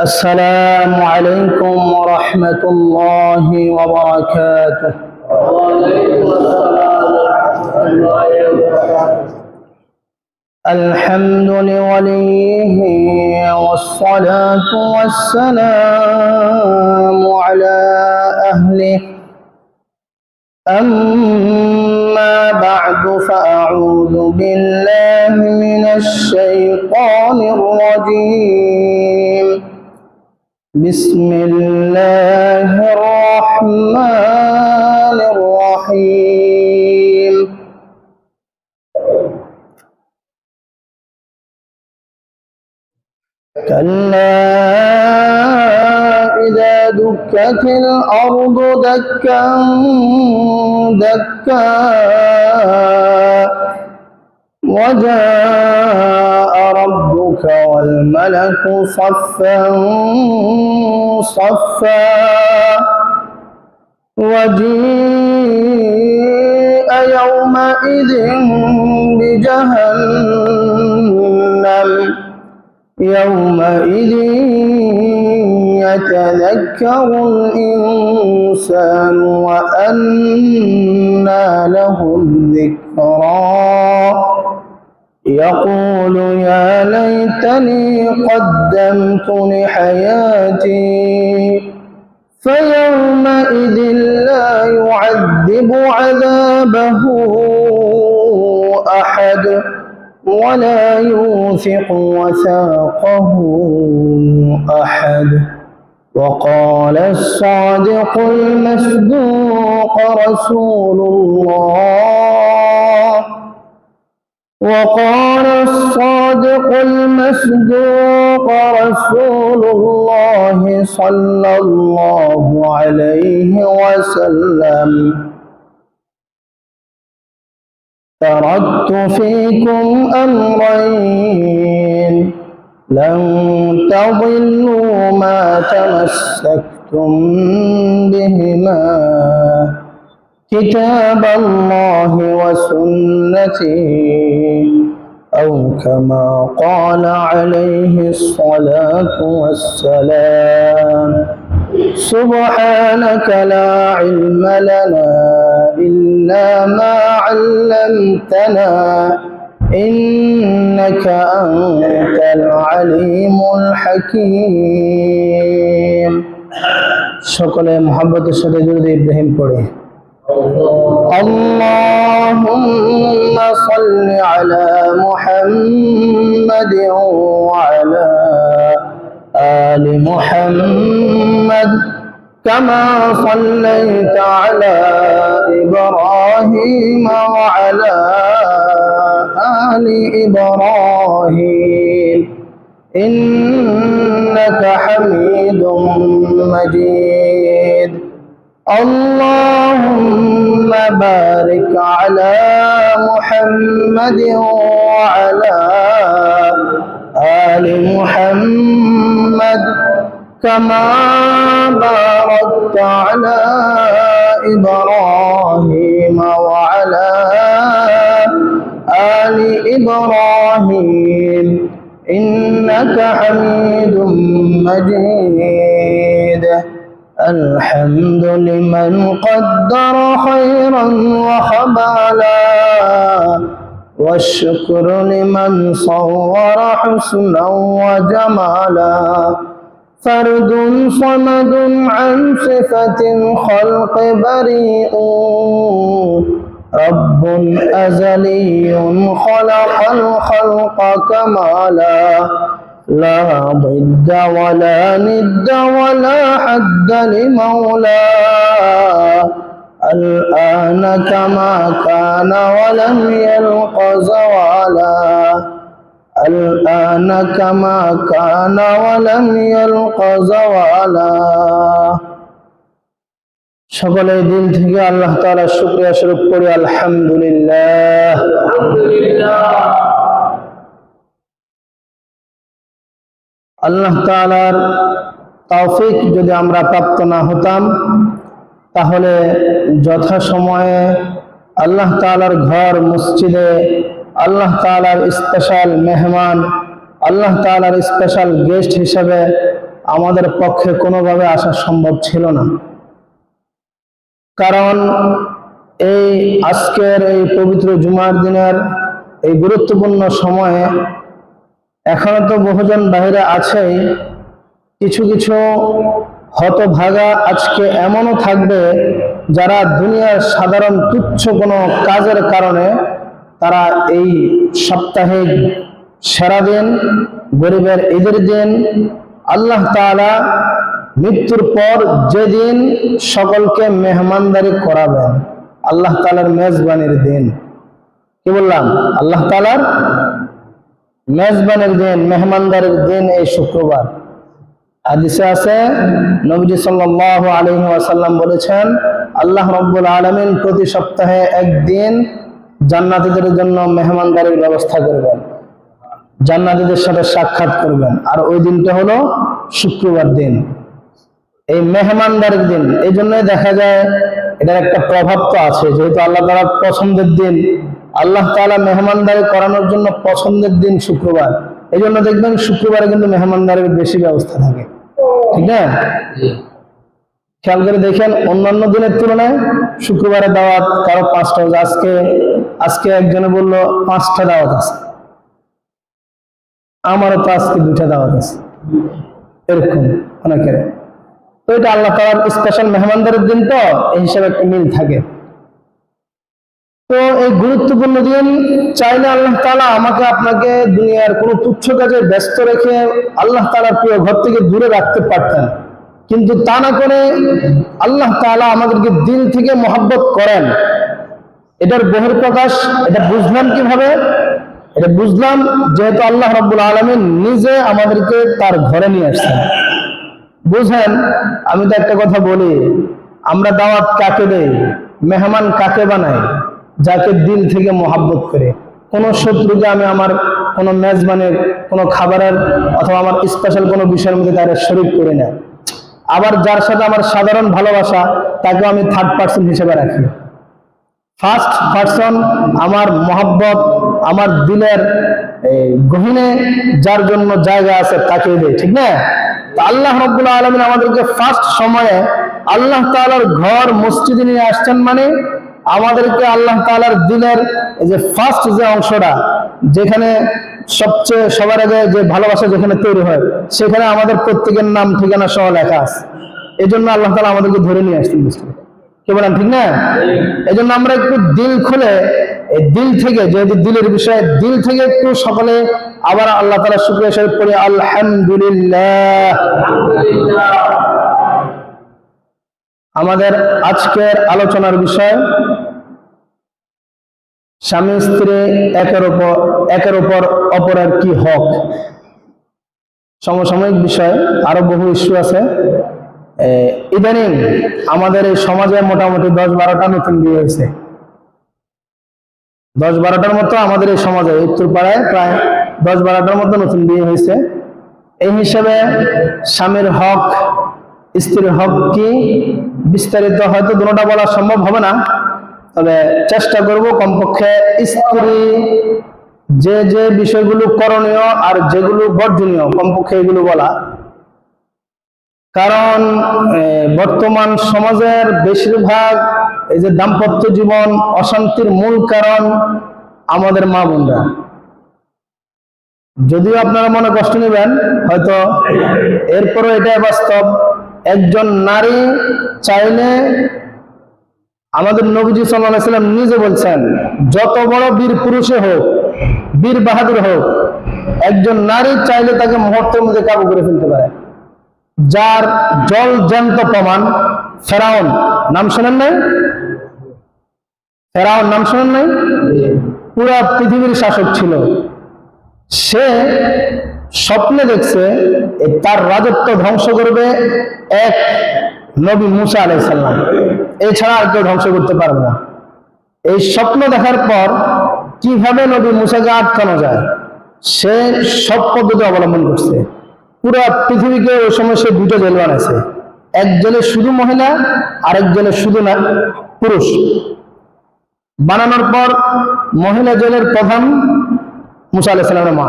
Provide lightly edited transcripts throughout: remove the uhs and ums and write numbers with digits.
السلام عليكم ورحمة الله وبركاته. وعليكم السلام ورحمة الله وبركاته. الحمد لوليه والصلاة والسلام على أهله. أما بعد فأعوذ بالله من الشيطان الرجيم. بسم الله الرحمن الرحيم. كلا إذا دكت الأرض دكا دكا وجاء ربك والملك صفا صفا وجيء يومئذ بجهنم يومئذ يتذكر الإنسان وأنى له الذكرى يقول يا ليتني قدمت لحياتي فيومئذ لا يعذب عذابه أحد ولا يوثق وثاقه أحد. وقال الصادق المصدوق رسول الله وقال الصادق المصدوق رسول الله صلى الله عليه وسلم تركت فيكم أمرين لن تضلوا ما تمسكتم بهما كتاب الله وسنتي أو كما قال عليه الصلاة والسلام. سبحانك لا علم لنا إلا ما علمتنا إنك أنت العليم الحكيم. সকলে মোহাম্মদের সাথে দুরূদ ইব্রাহিম পড়ে। اللهم صل على محمد وعلى آل محمد كما صليت على إبراهيم وعلى آل إبراهيم إنك حميد مجيد. اللهم بارك على محمد وعلى آل محمد كما باركت على إبراهيم وعلى آل إبراهيم إنك حميد مجيد. الحمد لمن قدر خيرا وخبالا والشكر لمن صور حسنا وجمالا. فرد صمد عن صفة الخلق بريء رب أزلي خلق الخلق كمالا. لا ضد ولا ند ولا حد لمولاه الآن كما كان ولم يلق زوالا الآن كما كان ولم يلق زوالا সকলে দিল থেকে আল্লাহ তাআলার শুকরিয়া স্বরূপ করি আলহামদুলিল্লাহ। আল্লাহ তাআলার তৌফিক যদি আমরা প্রাপ্ত না হতাম তাহলে যথাসময়ে আল্লাহ তাআলার ঘর মসজিদে আল্লাহ তাআলার স্পেশাল মেহমান, আল্লাহ তাআলার স্পেশাল গেস্ট হিসেবে আমাদের পক্ষে কোনোভাবে আসা সম্ভব ছিল না। কারণ এই আজকের এই পবিত্র জুমার দিনের এই গুরুত্বপূর্ণ সময়ে এখনো তো বহুজন বাইরে আছেই, কিছু কিছু হতভাগা আজকে এমনও থাকবে যারা দুনিয়ার সাধারণ তুচ্ছ কোনো কাজের কারণে তারা এই সাপ্তাহিক সেরা দিন, গরিবের ঈদের দিন, আল্লাহ তাআলা মৃত্যুর পর যেদিন সকলকে মেহমানদারি করাবেন, আল্লাহ তাআলার মেজবানির দিন, কি বললাম, আল্লাহ তাআলার মেজবানির দিন, মেহমানদারির দিন এই শুক্রবার। হাদিসে আছে নবীজি সাল্লাল্লাহু আলাইহি ওয়াসাল্লাম বলেছেন, আল্লাহ রাব্বুল আলামিন প্রতি সপ্তাহে একদিন জান্নাতীদের জন্য মেহমানদারির ব্যবস্থা করবেন, জান্নাতীদের সাথে সাক্ষাৎ করবেন, আর ওই দিনটা হলো শুক্রবার দিন, এই মেহমানদারির দিন। এই জন্যই দেখা যায় এটার একটা প্রভাব তো আছে, যেহেতু আল্লাহ তাআলার পছন্দের দিন, আল্লাহ তাআলা মেহমানদারি করানোর জন্য পছন্দের দিন শুক্রবার, এই জন্য দেখবেন শুক্রবারে কিন্তু মেহমানদারির বেশি ব্যবস্থা থাকে, ঠিক না? খেয়াল করে দেখেন অন্যান্য দিনের তুলনায় শুক্রবারে দাওয়াত কারো 5টা, আজকে একজনে বললো 5টা দাওয়াত আছে, আমারও তো আজকে 2টা দাওয়াত আছে, এরকম অনেকের। তো এটা আল্লাহ তাআলার স্পেশাল মেহমানদারির দিন, তো এই হিসাবে একটা মিল থাকে। তো এই গুরুত্বপূর্ণ দিন চাইলে আল্লাহ তাআলা আমাকে আপনাকে দুনিয়ার কোনো তুচ্ছ কাজে ব্যস্ত রেখে আল্লাহ তাআলার প্রিয় ঘর থেকে দূরে রাখতে পারতেন, কিন্তু তা না করে আল্লাহ তাআলা আমাদেরকে দিল থেকে মহব্বত করেন। এটার বহিঃপ্রকাশ এটা বুঝলাম কিভাবে? এটা বুঝলাম যেহেতু আল্লাহ রাব্বুল আলামিন নিজে আমাদেরকে তার ঘরে নিয়ে আসছেন। বুঝেন, আমি তো একটা কথা বলি, আমরা দাওয়াত কাকে দেই, মেহমান কাকে বানাই? যাকে দিল থেকে মহব্বত করে। কোনো শত্রুকে আমি আমার কোনো মেজবানের কোনো খাবারের অথবা আমার স্পেশাল কোনো বিষয়ের মধ্যে তারা শরীক করি না। আবার যার সাথে আমার সাধারণ ভালোবাসা তাকে আমি থার্ড পার্সন হিসেবে রাখি। ফার্স্ট পার্সন আমার মহব্বত, আমার দিলের গহীনে যার জন্য জায়গা আছে তাকে দেই, ঠিক না? তো আল্লাহ রাব্বুল আলামিন আমাদেরকে ফার্স্ট সময়ে আল্লাহ তাআলার ঘর মসজিদে নিয়ে আসছেন, মানে আমাদেরকে আল্লাহ তাআলার দিনের এই যে ফার্স্ট যে অংশটা, যেখানে সবচেয়ে সবার আগে যে ভালোবাসা যেখানে তৈরি হয়, সেখানে আমাদের প্রত্যেকের নাম ঠিকানা সহ লেখা আছে। এই জন্য আল্লাহ তাআলা আমাদেরকে ধরে নিয়ে আসছেন মসজিদে, কি বলেন, ঠিক না? এই জন্য আমরা একটু দিল খুলে, এই দিল থেকে, যেহেতু দিলের বিষয়, দিল থেকে একটু সকলে আবার আল্লাহ তাআলার শুকরিয়া স্বরূপ করি আলহামদুলিল্লাহ। আমাদের আজকের আলোচনার বিষয় স্বামী স্ত্রী একের উপর অপরের কি হক। সমসাময়িক বিষয়, আরো বহু ইস্যু আছে। ইদানিং আমাদের এই সমাজে মোটামুটি 10-12টা নতুন বিয়ে হয়েছে, 10-12টার মতো আমাদের এই সমাজে উত্তরপাড়ায় প্রায় 10-12টার মতো নতুন বিয়ে হয়েছে। এই হিসেবে স্বামীর হক, স্ত্রীর হক কি বিস্তারিত হয়তো দুটোটা বলা সম্ভব হবে না, তবে চেষ্টা করব কমপক্ষে স্ত্রী যে যে বিষয়গুলো করণীয় আর যেগুলো বর্জনীয় কমপক্ষে এগুলো বলা। কারণ বর্তমান সমাজের বেশিরভাগ এই যে দাম্পত্য জীবন অশান্তির মূল কারণ আমাদের মা বোনরা। যদিও আপনারা মনে কষ্ট নেবেন হয়তো, এরপরও এটাই বাস্তব। একজন নারী চাইলে, আমাদের নবীজি সাল্লাল্লাহু আলাইহি ওয়াসাল্লাম নিজে বলছেন, যত বড় বীর পুরুষে হোক, বীর বাহাদুর হোক, একজন নারী চাইলে তাকে মুহূর্তের মধ্যে কাবু করে ফেলতে পারে। যার জল জ্যান্ত প্রমাণ ফেরাউন, নাম শোনেন নাই? ফেরাউন নাম শোনেন নাই? পুরা পৃথিবীর শাসক ছিল। সে স্বপ্নে দেখছে তার রাজত্ব ধ্বংস করবে এক নবী মুসা আলাইহিস সালাম, এছাড়া আর কেউ ধ্বংস করতে পারবে না। এই স্বপ্ন দেখার পর কিভাবে নবী মুসাকে আটকানো যায় সে সব পদ্ধতি অবলম্বন করছে। পুরো পৃথিবীকে ওই সময় সে দুটো জেল বানাইছে, এক জেলে শুধু মহিলা, আরেক জেলে শুধু না পুরুষ। বানানোর পর মহিলা জেলের প্রধান মুসা আলাইহিস সালামের মা,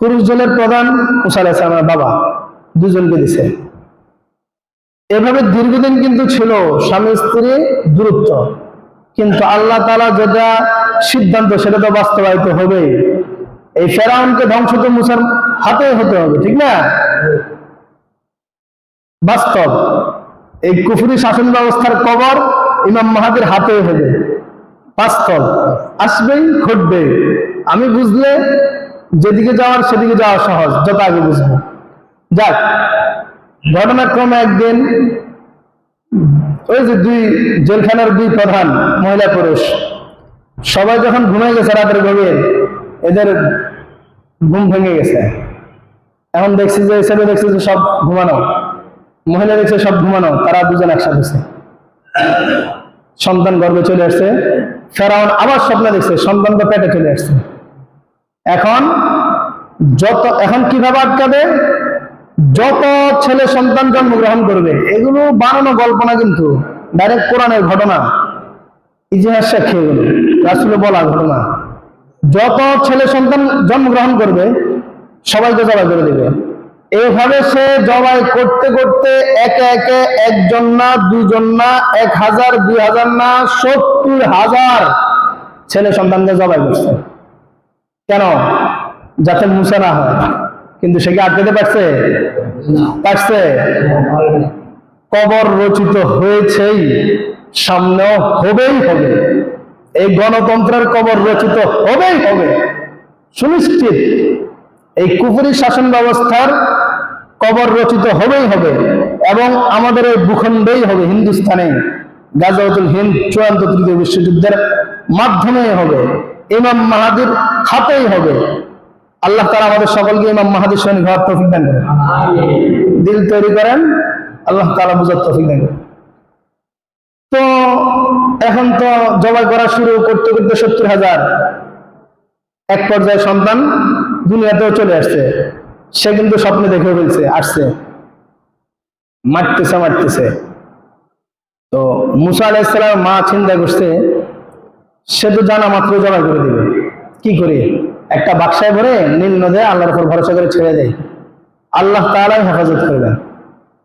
পুরুষ জেলের প্রধান মুসা আলাইহিস সালামের বাবা, দুজনকে দিছে। এভাবে দীর্ঘদিন কিন্তু ছিল স্বামী স্ত্রী দূরত্ব, কিন্তু আল্লাহ তাআলা যেটা সিদ্ধান্ত সেটা তো বাস্তবায়িত হবেই। এই ফেরাউনকে ধ্বংস তো মুসার হাতে হতে হবে, ঠিক না? বাস্তব এই কুফরি শাসন ব্যবস্থার কবর ইমাম মাহাদির হাতে হবে, বাস্তব, আসবেই, ঘটবে। আমি বুঝলে যেদিকে যাওয়ার সেদিকে যাওয়া সহজ, যত আগে বুঝবো। যাক, ঘটনাক্রমে একদিন ওই যে দুই জেলখানার দুই প্রধান মহিলা পুরুষ সবাই যখন ঘুমে গেছে রাতের গভীর, এদের ঘুম ভেঙে গেছে। এখন দেখছি যে ছেলে দেখছে যে সব ঘুমানো, মহিলা দেখছে সব ঘুমানো, তারা দুজন একসাথে, সন্তান গর্ভে চলে আসছে। ফেরাউন আবার স্বপ্ন দেখছে সন্তান তো পেটে চলে আসছে। এখন কিভাবে আটকাবে? যত ছেলে সন্তান জন্মগ্রহণ করবে, এগুলো বানানো গল্প না, কিন্তু ডাইরেক্ট কোরআনের ঘটনা, ইতিহাস সাক্ষী, এগুলো রাসূলের বলা ঘটনা। যত ছেলে সন্তান জন্মগ্রহণ করবে সবাইকে জবাই করে দেবে। এইভাবে সে জবাই করতে করতে একে একে একজন না, দুইজন না, 1000, 2000 না, 70,000 ছেলে সন্তানকে জবাই করছে। কেন? যাতে মুসা না হয়। কিন্তু সে কি আটকাতে পারছে? পারছে। কবর রচিত হয়েছেই, সামনেও হবেই হবে। এই গণতন্ত্রের কবর রচিত হবেই হবে, সুনিশ্চিত। এই কুফরি শাসন ব্যবস্থার কবর রচিত হবেই হবে, এবং আমাদের এই ভূখণ্ডেই হবে, হিন্দুস্তানে গাজওয়াতুল হিন্দ চূড়ান্ত তৃতীয় বিশ্বযুদ্ধের মাধ্যমেই হবে, ইমাম মাহাদির হাতেই হবে। আল্লাহ তাআলা আমাদের সকলকে ইমাম মাহাদির সঙ্গে হওয়ার তৌফিক দান করেন, দিল তৈরি করেন, আল্লাহ তাআলা বুঝার তৌফিক দান করেন। তো এখন তো জবাই করা শুরু করতে করতে 70,000, এক পর্যায়ে সন্তান দুনিয়াতেও চলে আসছে। সে কিন্তু স্বপ্নে দেখে ফেলছে, আসছে, মারতেছে। তো মুসা আলাইহিস সালাম মা চিন্তা করছে সে তো জানা মাত্র জবাই করে দিবে, কি করে? একটা বাক্সায় ভরে নীল নদে আল্লাহর উপর ভরসা করে ছেড়ে দেয়, আল্লাহ তাআলাই হেফাজত করবেন।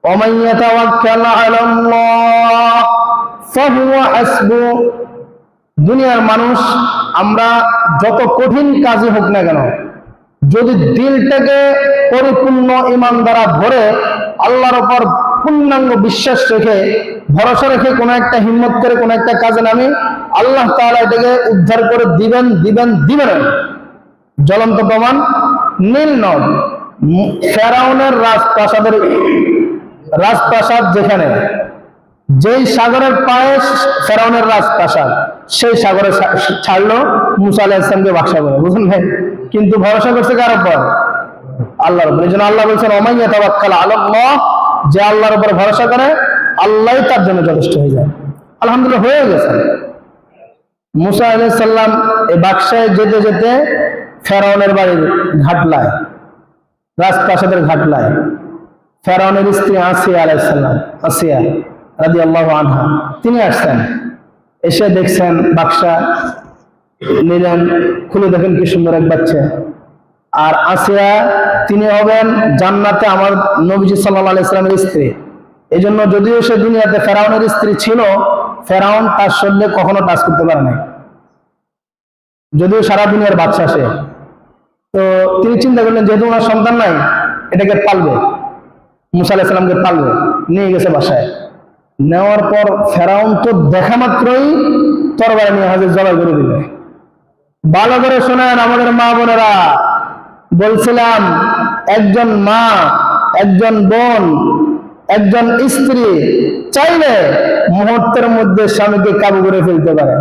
ওমান ইয়াতাওয়াক্কাল আলাল্লাহ ফাহুয়া হাসবু। দুনিয়ার মানুষ আমরা যত কঠিন কাজই হোক না কেন, যদি দিলটাকে পরিপূর্ণ ঈমান দ্বারা ভরে আল্লাহর উপর পূর্ণাঙ্গ বিশ্বাস রেখে ভরসা রেখে কোনো একটা হিম্মত করে কোনো একটা কাজে নামি, আল্লাহ তাআলা এটাকে উদ্ধার করে দিবেন। জ্বলন্ত প্রমাণ নীল নদ, ফেরাউনের রাজপ্রাসাদ যেখানে, যেই সাগরের পায়ে ফেরাউনের রাজপ্রাসাদ, সেই সাগরে ছাড়লো মুসা আলাইহিস সালামকে বাক্সা করে, বুঝলেন ভাই? কিন্তু ভরসা করছে কার উপর? আল্লাহর উপর। এই জন্য আল্লাহ বলছেন ওমান ইয়াতাওয়াক্কাল আলাল্লাহ, যে আল্লাহর উপর ভরসা করে আল্লাহই তার জন্য যথেষ্ট হয়ে যায়। আলহামদুলিল্লাহ হয়ে গেছে। মুসা আলাইহিস সালাম এই বাক্সায় যেতে যেতে ফেরাউনের বাড়ির ঘাটলায়, রাজপ্রাসাদের ঘাটলায় ফেরাউনের স্ত্রী আসিয়া আলাইহিস সালাম, আসিয়া রাদিয়াল্লাহু আনহা, তিনি আসছেন। এসে দেখছেন বাক্সা, নিলেন, খুলে দেখেন কি সুন্দর এক বাচ্চা। আর আসিয়া তিনি হবেন জান্নাতে আমার নবীজি সাল্লাল্লাহু আলাইহি ওয়াসাল্লামের স্ত্রী। এই জন্য যদিও সে দুনিয়াতে ফেরাউনের স্ত্রী ছিল, ফেরাউন তার শরীরে কখনো টাচ করতে পারে নাই, যদিও সারা দুনিয়ার বাদশা সে। তো তিনি চিন্তা করলেন যেহেতু ওনার সন্তান নাই, এটাকে পালবে, মুসা আলাইহিস সালামকে পালবে। নিয়ে গেছে বাসায়। নেওয়ার পর ফেরাউন তো দেখা মাত্রই তরবারি নিয়ে হাজির, জবাই করে দিবে। ভালো করে শোনেন আমাদের মা বোনেরা, বলছিলাম একজন মা, একজন বোন, একজন স্ত্রী চাইলে মুহূর্তের মধ্যে স্বামীকে কাবু করে ফেলতে পারে।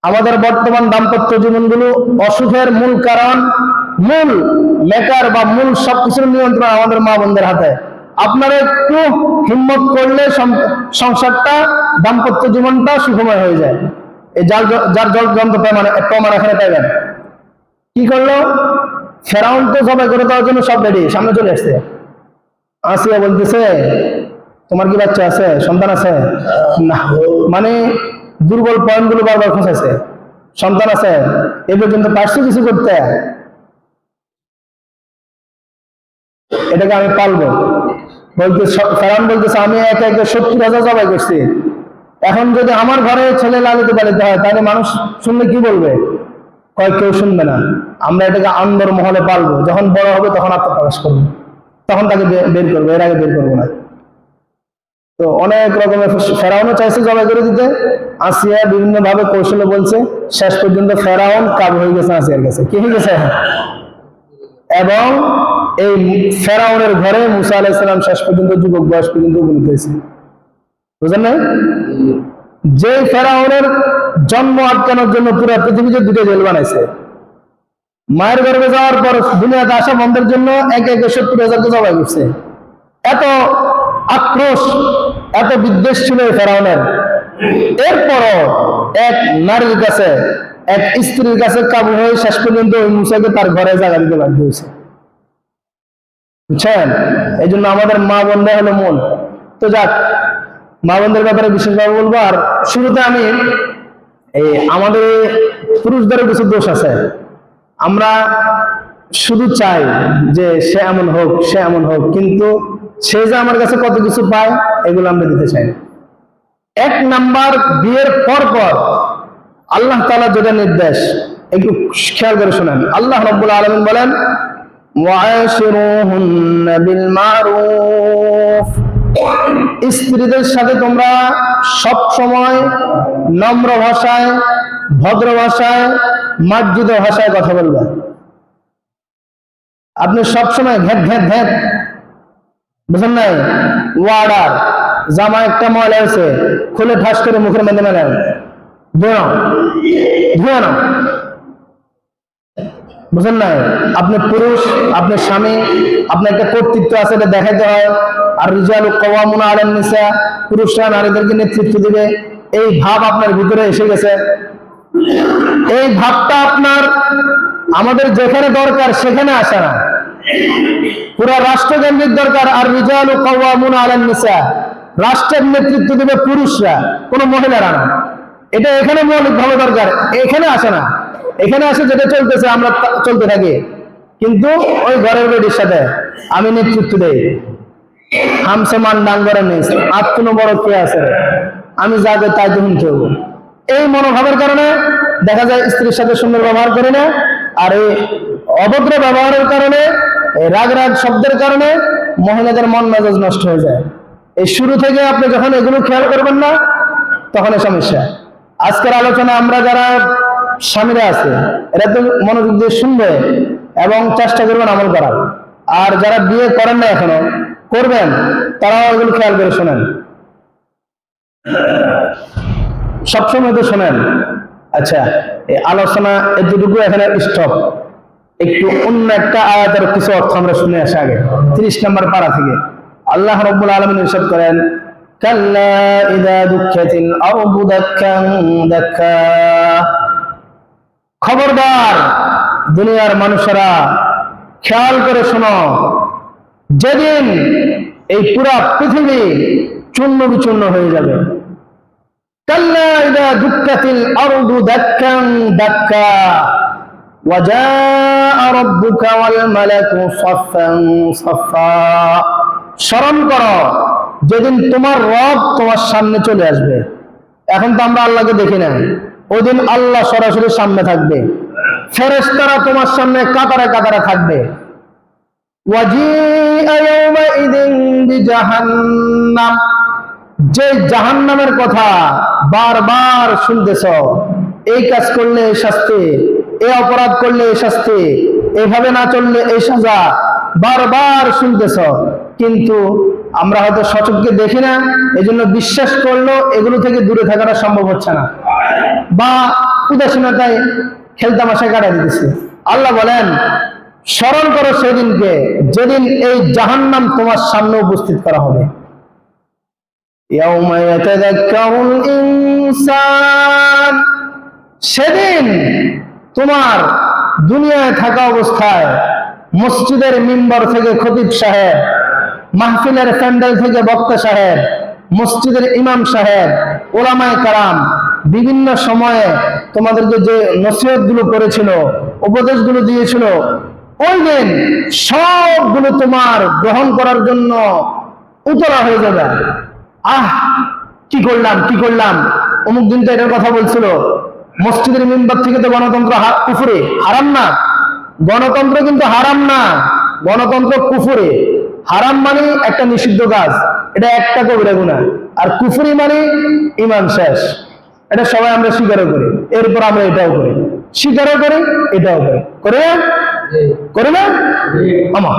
আমাদের বর্তমান দাম্পত্য জীবনগুলো অসুখের মূল কারণ, মূল মেকার বা মূল সবকিছুর নিয়ন্ত্রণ আমাদের মা বোনদের হাতে। আপনারা একটু হিম্মত করলে সংসারটা, দাম্পত্য জীবনটা সুখময় হয়ে যায়। এই যার যন্ত্র প্রমাণ এখানে পাইবেন। কি করলো? ফেরাউন তো জবাই করে দেওয়ার জন্য সব রেডি, সামনে চলে আসছে। আসিয়া বলতেছে, তোমার কি বাচ্চা আছে, সন্তান আছে? না, মানে দুর্বল পয়েন্ট গুলো বারবার খোঁজাছে। সন্তান আছে? এ পর্যন্ত পারছি কিছু করতে? এটাকে আমি পালবো বলতে। ফেরাউন বলতেছে, আমি একে একে 70,000 জবাই করছি। এখন যদি আমার ঘরে ছেলে লালিত পালিত হয়, তাহলে মানুষ শুনলে কি বলবে? কেউ শুনবে না। আমরা এটাকে আন্দর মহলে পালবো, যখন বড় হবে তখন আত্মপ্রকাশ করবো, তখন তাকে বের করবো, এর আগে বের করবো না। তো অনেক রকমের ফেরাউনও চাইছে জবাই করে দিতে, আসিয়া বিভিন্ন ভাবে কৌশলে বলছে। শেষ পর্যন্ত ফেরাউন কাবু হয়ে গেছে আসিয়ার কাছে। কি হয়ে গেছে? এবং এই ফেরাউনের ঘরে মুসা আলাইহিস সালাম শেষ পর্যন্ত যুবক বয়স পর্যন্ত উপনীত হয়েছে। বুঝলেন না? যে ফেরাউনের জন্ম আটকানোর জন্য পুরো পৃথিবীতে 2টা জেল বানাইছে। মায়ের গর্ভে যাওয়ার পর দুনিয়াতে আসা বন্ধের জন্য একে একে 70,000 জবাই করছে। এত আক্রোশ, এত বিদ্বেষ ছিল এই ফেরাউনের। এরপরও এক নারীর কাছে, এক স্ত্রীর কাছে কাবু হয়ে শেষ পর্যন্ত ওই মুসাকে তার ঘরে জায়গা দিতে বাধ্য হয়েছে। বুঝছেন? এই জন্য আমাদের মা বোনরা হলো মূল। তো যাক, মা বোনদের ব্যাপারে বিশেষভাবে বলবো। আর শুরুতে আমি আমাদের পুরুষদেরও কিছু দোষ আছে। আমরা শুধু চাই যে সে এমন হোক, সে এমন হোক, কিন্তু সে যে আমার কাছে কত কিছু পায় এগুলো আমরা দিতে চাই না। 1 নাম্বার, বিয়ের পর পর আল্লাহ তাআলা যেটা নির্দেশ, একটু খেয়াল করে শুনেন। আল্লাহ রাব্বুল আলামিন বলেন, ওয়াশিরুহুন্না বিল মারুফ, স্ত্রীদের সাথে তোমরা সব সময় নম্র ভাষায়, ভদ্র ভাষায়, মার্জিত ভাষায় কথা বলবে। আপনি সবসময় ঘ্যাট ঘ্যাট ঘ্যাট, বুঝলেন নাই? ওয়ার্ডার জামা একটা ময়লা আছে, খুলে ঠাস করে মুখের মধ্যে মেলেন, ধুয়ে নাও। বুঝলেন নাই? আপনি পুরুষ, আপনি স্বামী, আপনার একটা কর্তৃত্ব আছে, এটা দেখাইতে হয়। আর রিজালু কাওয়ামুনা আলান নিসা, পুরুষরা নারীদেরকে নেতৃত্ব দিবে। এই ভাব আপনার ভিতরে এসে গেছে। এই ভাবটা আপনার আমাদের যেখানে দরকার সেখানে আসে না। পুরা রাষ্ট্রকেন্দ্রিক দরকার। আর রিজালু কাওয়ামুনা আলান নিসা, রাষ্ট্রের নেতৃত্ব দিবে পুরুষরা, কোনো মহিলারা না। এটা এখানে মৌলিক ভাবে দরকার, এখানে আসে না। এখানে আসে যেটা চলতেছে আমরা চলতে থাকি, কিন্তু ওই ঘরের বেডির সাথে আমি নেতৃত্ব দেই। হামসমান ডাঙ্গরের নিস, আর কোনো বড় কে আছে, আমি যাকে তাই তো শুনতে হবো। এই মনোভাবের কারণে দেখা যায় স্ত্রীর সাথে সুন্দর ব্যবহার করে না। আর এই অভদ্র ব্যবহারের কারণে, এই রাগ রাগ শব্দের কারণে মহিলাদের মন মেজাজ নষ্ট হয়ে যায়। এই শুরু থেকে আপনি যখন এগুলো খেয়াল করবেন না, তখন সমস্যা। আজকের আলোচনা আমরা যারা স্বামীরা আছে, এরা তো মনোযোগ দিয়ে শুনবে এবং চেষ্টা করবেন আমল করার। আর যারা বিয়ে করেন না, এখনো করবেন, তারাও এগুলো খেয়াল করে শোনেন, সবসময় তো শোনেন। আচ্ছা, এই আলোচনা এতটুকু এখানে স্টপ। একটু অন্য একটা আয়াতের কিছু অর্থ আমরা শুনে আসি আগে। 30 নম্বর পারা থেকে আল্লাহ রাব্বুল আলামিন ইরশাদ করেন, কাল্লা ইযা দুক্কাতিল আরদু দাক্কান দাক্কা, খবরদার দুনিয়ার মানুষেরা, খেয়াল করে শোনো, যেদিন এই পুরা পৃথিবী চূর্ণ বিচূর্ণ হয়ে যাবে। কাল্লা ইযা দুক্কাতিল আরদু দাক্কান দাক্কা ওয়া জাআ রাব্বুকা ওয়াল মালাকু সাফফান সাফফা, স্মরণ করো যেদিন তোমার রব তোমার সামনে চলে আসবে। এখন তো আমরা আল্লাহকে দেখি না, ওই দিন আল্লাহ সরাসরি সামনে থাকবে, ফেরেশতারা তোমার সামনে কাতারে কাতারে থাকবে। ওয়াজিআ ইয়াওমাইযিন বিজাহান্নাম, যে জাহান্নামের কথা বারবার শুনতেছ, এই কাজ করলে এই শাস্তি, এই অপরাধ করলে এই শাস্তি, এইভাবে না চললে এই সাজা, বারবার শুনতেছ, কিন্তু আমরা হয়তো সচক্ষে দেখি না, এজন্য বিশ্বাস করলো এগুলো থেকে দূরে থাকাটা সম্ভব হচ্ছে না। বা উদাসীনতায় খেলতামাশায় কাটাই দিতেছে। আল্লাহ বলেন স্মরণ করো সেদিনকে যেদিন এই জাহান্নাম তোমার সামনে উপস্থিত করা হবে। ইয়াউমা ইয়াতাযাক্কারুল ইনসান, সেদিন তোমার দুনিয়ায় থাকা অবস্থায় মসজিদের মিম্বর থেকে খতিব সাহেব, মাহফিলের প্যান্ডেল থেকে বক্তা সাহেব, মসজিদের ইমাম সাহেব, ওলামায়ে কেরাম বিভিন্ন সময়ে তোমাদেরকে যে নসিহতগুলো করেছিল, উপদেশগুলো দিয়েছিল, ওই দিন সবগুলো তোমার গ্রহণ করার জন্য উতলা হয়ে যাবে। কি করলাম, অমুক দিন তো এটার কথা বলছিল। মসজিদের মিম্বর থেকে তো গণতন্ত্র কুফরে হারাম না, গণতন্ত্র কিন্তু হারাম না, গণতন্ত্র কুফরে। হারাম মানে একটা নিষিদ্ধ কাজ, এটা একটা কবিরা গুনাহ, আর কুফরি মানে ঈমান শেষ। এটা সবাই আমরা স্বীকারও করি, এরপর আমরা এটাও করি, স্বীকারও করি, এটাও করি না আমার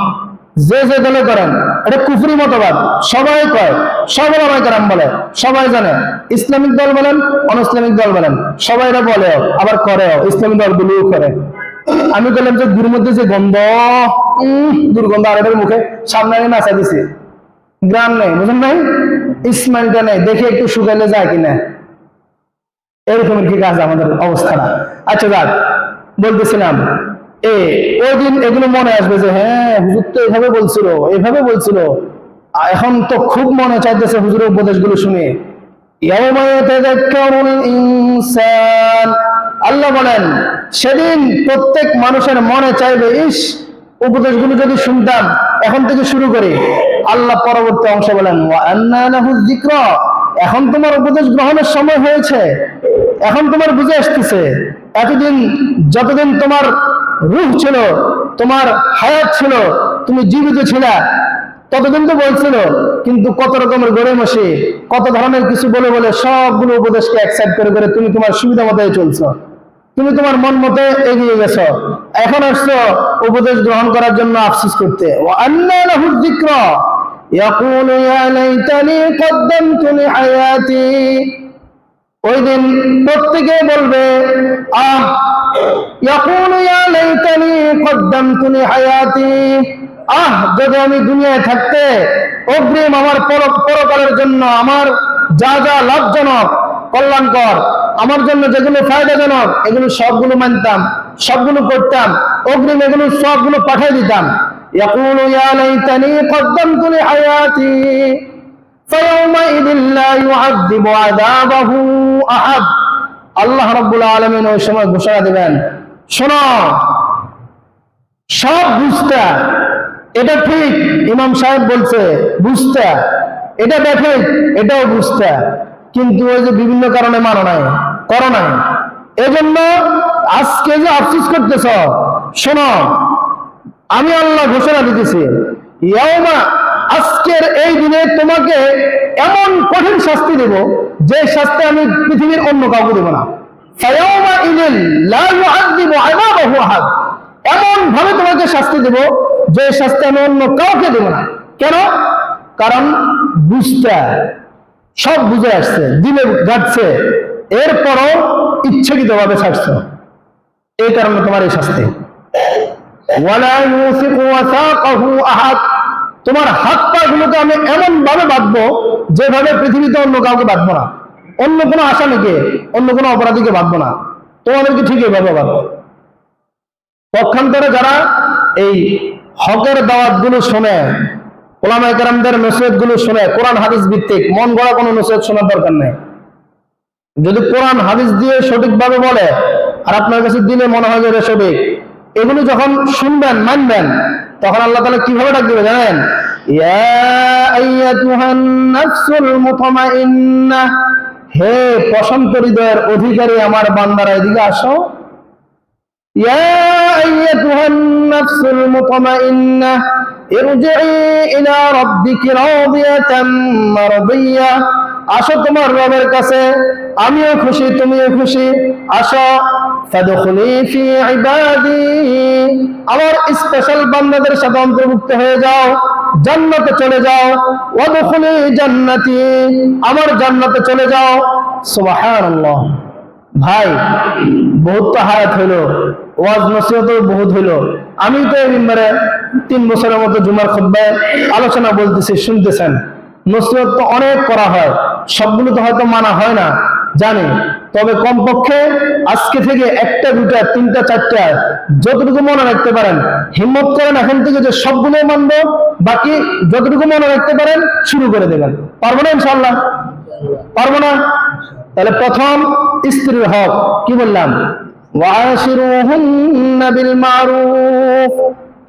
যে দলে করেন এটা কুফরি মতবাদ, সবাই কয়, সব ওলামায়ে কেরাম বলে, সবাই জানে। ইসলামিক দল বলেন, অন ইসলামিক দল বলেন, সবাই এটা বলে, আবার করেও, ইসলামিক দলগুলোও করে। আমি বললাম যে গুরুর মধ্যে যে গন্ধ, দুর্গন্ধ, আর এটার মুখে সামনে নাচা দিছে, গ্রাম নেই, বুঝলেন নাই, ইসমাইলটা নেই, দেখে একটু শুকাইলে যায় কিনা, এরকমের কি কাজ আমাদের অবস্থাটা। আচ্ছা যাক, বলতেছিলাম ওই দিন এগুলো মনে আসবে যে হ্যাঁ হুজুর তো এভাবে বলছিল, এখন তো খুব মনে চাইতেছে হুজুরের উপদেশগুলো শুনে। আল্লাহ বলেন সেদিন প্রত্যেক মানুষের মনে চাইবে, ইস উপদেশগুলো যদি শুনতাম এখন থেকে শুরু করি। আল্লাহ পরবর্তী অংশ বলেন এখন তোমার উপদেশ গ্রহণের সময় হয়েছে, এখন তোমার বুঝে আসতেছে। এতদিন যতদিন তোমার রূহ ছিল, তোমার হায়াত ছিল, তুমি জীবিত ছিলা, ততদিন তো বলছিল, কিন্তু কত রকমের গড়েমসি, কত ধরনের কিছু বলে সবগুলো উপদেশকে অ্যাকসেপ্ট করে তুমি তোমার সুবিধা মতোই চলছো, তুমি তোমার মন মতো এগিয়ে গেছো। এখন আসছো উপদেশ গ্রহণ করার জন্য আফসোস করতে। ওয়ান্না লাহু যিকরা ইয়াকুলু ইয়া লাইতানি কদ্দামতু লিহায়াতি, ওই দিন প্রত্যেকে বলবে ইয়াকুলু ইয়া লাইতানি কদ্দামতু লিহায়াতি, যদি আমি দুনিয়ায় থাকতে অগ্রিম আমার পরকালের জন্য আমার যা যা লাভজনক কল্যাণকর, আমার জন্য যেগুলো ফায়দাজনক, এগুলো সবগুলো মানতাম, সবগুলো করতাম, অগ্রিম এগুলো সবগুলো পাঠিয়ে দিতাম। ইয়াকুলু ইয়া লাইতানি কদ্দামতু লিহায়াতি ফায়াউমাইযিন লা ইউআযযিবু আযাবাহু আহাদ। আল্লাহ রাব্বুল আলামিন ওই সময় ঘোষণা দিবেন, শোনো সব বুঝতে, এটা ঠিক ইমাম সাহেব বলছে, বুঝতে, এটা ঠিক এটাও বুঝতে, কিন্তু ওই যে বিভিন্ন কারণে মানো নাই, করো নাই, এজন্য আজকে যে আফসোস করতেছ, শোনো আমি আল্লাহ ঘোষণা দিতেছি, ইয়াউমা, আজকের এই দিনে তোমাকে এমন কঠিন শাস্তি দেব যে শাস্তি আমি পৃথিবীর অন্য কাউকে দেব না। ফায়াউমাইযিন লা ইউআযযিবু আযাবাহু আহাদ, এমন ভাবে তোমাকে শাস্তি দেব যে শাস্তি আমি অন্য কাউকে দেব না। কেন? কারণ বুঝতে, সব বুঝে আসছে, দিলে গাচ্ছে, এরপরও ইচ্ছাকৃতভাবে ছাড়ছ, এই কারণে তোমার এই শাস্তি। ওয়ালা ইউসিকু ওয়াসাকাহু আহাদ, তোমার হাত পা গুলোকে আমি এমন ভাবে বাঁধবো যেভাবে পৃথিবীতে অন্য কাউকে বাঁধবো না, অন্য কোনো আসামিকে, অন্য কোনো অপরাধীকে বাঁধবো না, তোমাদেরকে ঠিক এইভাবে বাঁধবো। পক্ষান্তরে যারা এই হকের দাওয়াত গুলো শোনে, ওলামায়ে কেরামদের নসিহত গুলো শোনে, কোরআন হাদিস ভিত্তিক, মন গড়া কোনো নসিহত শোনার দরকার নেই। যদি কোরআন হাদিস দিয়ে সঠিকভাবে বলে আর আপনার কাছে দিলে মনে হয় যে এটা সঠিক, এগুলো যখন শুনবেন, মানবেন, তখন আল্লাহ তাআলা কিভাবে ডাক দিবে জানেন? ইয়া আইয়াতুহান নাফসুল মুতমাইন্নাহ, হে প্রশান্ত হৃদয়ের অধিকারী আমার বান্দারা এদিকে আসো। ইয়া আইয়াতুহান নাফসুল মুতমাইন্নাহ ইরজিই ইলা রাব্বিকি রাদিয়াতাম মারদিয়াহ, আসো তোমার রবের কাছে, আমিও খুশি তুমিও খুশি, আসো। ফাদখুলি ফি ইবাদি, আমার স্পেশাল বান্দাদের সাথে অন্তর্ভুক্ত হয়ে যাও, জান্নাতে চলে যাও। ওয়াদখুলি জান্নাতি, আমার জান্নাতে চলে যাও। সুবহানাল্লাহ, ভাই বহুত তো হায়াত হইলো, ওয়াজ নসিহত বহুত হইলো। আমি তো এই মিম্বারে 3 বছরের মতো জুমার খুতবায় আলোচনা বলতেছি, শুনতেছেন। নসিহত তো অনেক করা হয়, সবগুলো তো হয়তো মানা হয় না জানি, তবে কমপক্ষে আজকে থেকে 1টা 2টা 3টা 4টা যতটুকু মনে রাখতে পারেন হিম্মত করেন এখন থেকে যে সবগুলো মানবো, বাকি যতটুকু মনে রাখতে পারেন শুরু করে দেবেন। পারবো না ইনশাআল্লাহ? পারবো না? তাহলে প্রথম স্ত্রীর হক কি বললাম? ওয়াশিরুহুন্না বিল মারুফ,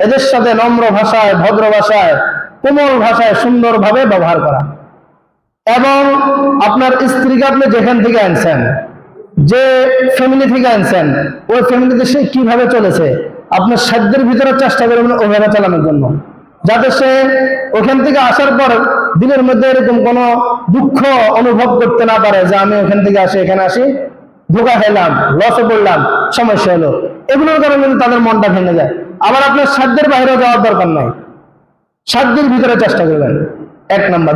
এদের সাথে নম্র ভাষায়, ভদ্র ভাষায়, কোমল ভাষায় সুন্দরভাবে ব্যবহার করা। এবং আপনার স্ত্রীকে আপনি যেখান থেকে আনছেন, যে ফ্যামিলি থেকে আনছেন, ওই ফ্যামিলিতে সে কিভাবে চলেছে আপনার সাধ্যের ভিতরে চেষ্টা করবেন ওইভাবে চালানোর জন্য, যাতে সে ওখান থেকে আসার পর দিনের মধ্যে এরকম কোনো দুঃখ অনুভব করতে না পারে যে আমি ওখান থেকে আসি, এখানে আসি ধোকা খেলাম, লসে পড়লাম, সমস্যা হলো। এগুলোর কারণে কিন্তু তাদের মনটা ভেঙে যায়। আবার আপনার সাধ্যের বাইরে যাওয়ার দরকার নাই, সাধ্যের ভিতরে চেষ্টা করবেন। 1 নাম্বার।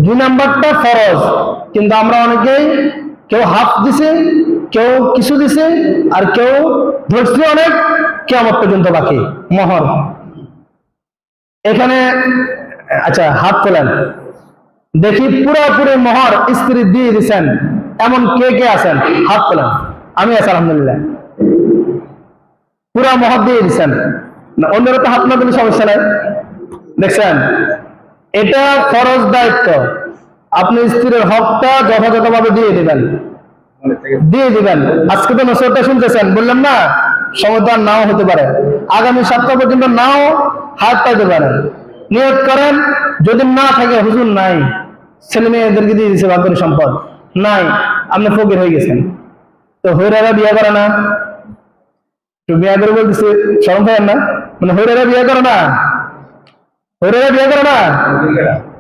2 নাম্বারটা ফরজ, কিন্তু আমরা অনেকেই কেউ হাফ দিছে, কেউ কিছু দিছে, আর কেউ ধরছে অনেক, কিয়ামত পর্যন্ত বাকি মোহর। এখানে আচ্ছা হাত তোলেন দেখি, পুরোপুরি মোহর স্ত্রী দিয়ে দিচ্ছেন এমন কে কে আছেন? হাত তোলেন। আমি আছি আলহামদুলিল্লাহ। পুরা মোহর দিয়ে দিচ্ছেন না? অন্যরা তো হাত না দিলে সমস্যা নাই। দেখছেন, এটা ফরজ দায়িত্ব। আপনি স্ত্রীর হকটা যথাযথভাবে দিয়ে দিবেন, দিয়ে দিবেন। আজকে তো নসিহতটা শুনতেছেন, বললাম না সময় তো আর নাও হতে পারে, আগামী সপ্তাহ পর্যন্ত নাও হাত পাইতে পারেন। নিয়ত করেন, যদি না থাকে হুজুর নাই, ছেলে মেয়েদেরকে দিয়ে দিচ্ছে বাপের সম্পদ নাই, আপনি ফকির হয়ে গেছেন, তো হইরারা বিয়ে করে না? বিয়ে করে বলতেছে শরম পায় না? মানে হইরারা বিয়ে করে না, হইরারা বিয়ে করে না,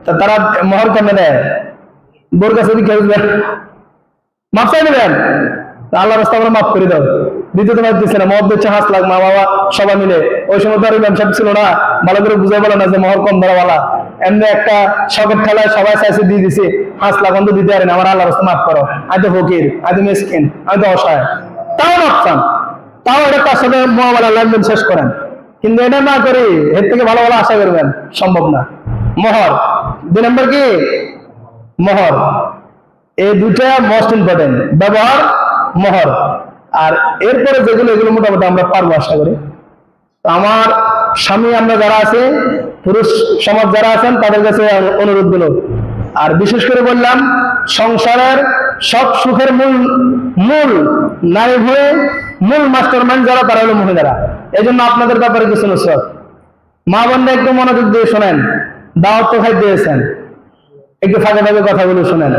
তা তারা মোহর কেমনে দেয়? বোর কাছে কেউ মাপ চাই নেবেন, আল্লাহ রাস্তা আমরা মাফ করে দাও। দ্বিতীয়ত মাপ দিচ্ছে না, মদ দিচ্ছে 5 লাখ, মা বাবা সবাই মিলে। ওই সময় তো আর ইমাম সাহেব ছিল না, ভালো করে বুঝে বলে না যে মোহর কম ধরাওয়ালা। এমনি একটা শখের ঠেলায় সবাই চাইছে দিয়ে দিছে 5 লাখ, অন্ত দিতে পারেন, আমার আল্লাহ রাস্তা মাফ করো, আমি তো ফকির, আমি তো মিসকিন, আমি তো অসহায়, তাও মাপ চান, তাও এটা তার সাথে মোয়াবেলা লেনদেন শেষ করেন। কিন্তু এটা না করে এর থেকে ভালো ভালো আশা করবেন, সম্ভব না। মোহর 2 নম্বর কি? মোহর। এই দুটা মোস্ট ইম্পর্টেন্ট, ব্যবহার, মোহর। আর এরপরে যেগুলো, এগুলো মোটামুটি আমরা পারবো আশা করি। আমার স্বামী আমরা যারা আছে, পুরুষ সমাজ যারা আছেন, তাদের কাছে অনুরোধ গুলো, আর বিশেষ করে বললাম সংসারের সব সুখের মূল নারী হয়ে মূল মাস্টার মাইন্ড যারা, তারা হলো মহিলারা। এই জন্য আপনাদের ব্যাপারে কিছু নসিহত, মা বোনরা একটু মনোযোগ দিয়ে শোনেন। দাওয়াত তো খাই দিয়েছেন, একটু ফাঁকে ফাঁকে কথাগুলো শোনেন।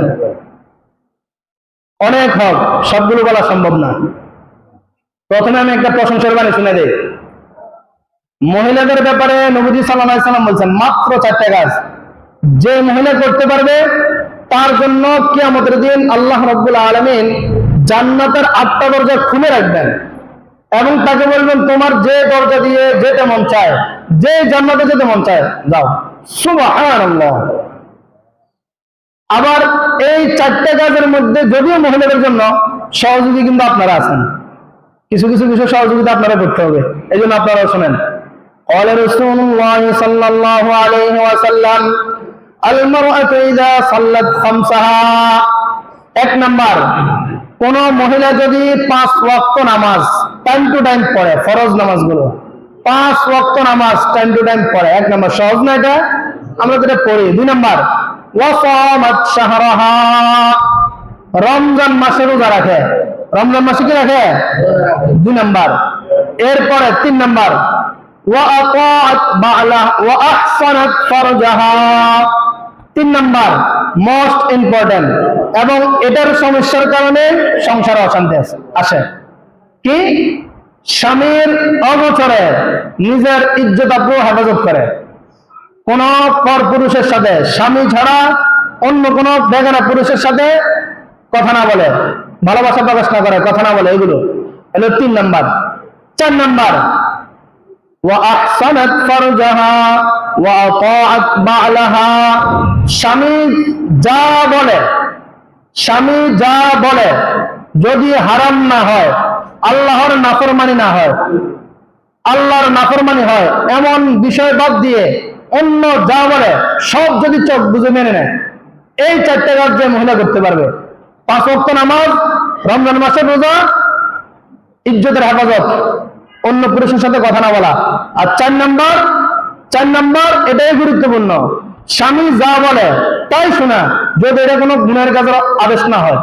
অনেক হক, সবগুলো বলা সম্ভব না। প্রথমে আমি একটা প্রশংসার বাণী শুনে দেই। মহিলাদের ব্যাপারে নবীজি সাল্লাল্লাহু আলাইহি সাল্লাম বলছেন মাত্র 4টা কাজ যে মহিলা করতে পারবে তার জন্য কিয়ামতের দিন আল্লাহ রাব্বুল আলামিন জান্নাতের 8টা দরজা খুলে রাখবেন এবং তাকে বলবেন তোমার যে দরজা দিয়ে যেতে মন চায়, যে জান্নাতে যেতে মন চায় যাও। সুবহানাল্লাহ। আবার এই 4টা কাজের মধ্যে যদিও মহিলাদের জন্য সহযোগী কিন্তু আপনারা আছেন, কিছু কিছু বিষয় সহযোগিতা আপনারা করতে হবে। এই জন্য আপনারাও শোনেন। قال رسول الله صلى الله عليه وسلم المرأة إذا صلت خمسها। 1 নাম্বার, কোন মহিলা যদি 5 ওয়াক্ত নামাজ টাইম টু টাইম পড়ে, ফরজ নামাজগুলো 5 ওয়াক্ত নামাজ টাইম টু টাইম পড়ে, 1 নাম্বার। সহজ না এটা? আমরা যেটা পড়ি। 2 নাম্বার, ওয়াসামাত শাহরাহা, রমজান মাসে রোজা রাখে। রমজান মাসে কি রাখে? 2 নাম্বার। এরপরে 3 নাম্বার, ওয়াআতাআত বা'লাহা ওয়া আহসানাত ফারজাহা। 3 নাম্বার মোস্ট ইম্পর্টেন্ট, এবং এটার সমস্যার কারণে সংসারে অশান্তি আসে। কি? স্বামীর অগোচরে নিজের ইজ্জত আব্রু হেফাজত করে, কোন পর পুরুষের সাথে, স্বামী ছাড়া অন্য কোন বেগানা পুরুষের সাথে কথা না বলে, ভালোবাসা প্রকাশ না করে, কথা না বলে, এগুলো হলো 3 নাম্বার। 4 নাম্বার, ওয়া আহসানাত ফারজাহা ওয়া আতাআত বা'লাহা, স্বামী যা বলে স্বামী যা বলে যদি হারাম না হয়, আল্লাহর নাফরমানি না হয়, আল্লাহর নাফরমানি হয় এমন বিষয় বাদ দিয়ে অন্য যা বলে সব যদি চোখ বুঝে মেনে নেয়, এই 4টে কাজ যে মহিলা করতে পারবে: 5 ওয়াক্ত নামাজ, রমজান মাসের রোজা, ইজ্জতের হেফাজত, অন্য পুরুষের সাথে কথা না বলা। আর 4 নাম্বার এটাই গুরুত্বপূর্ণ, স্বামী যা বলে তাই শোনা, যদি এটা কোনো গুনাহের কাজের আদেশ না হয়,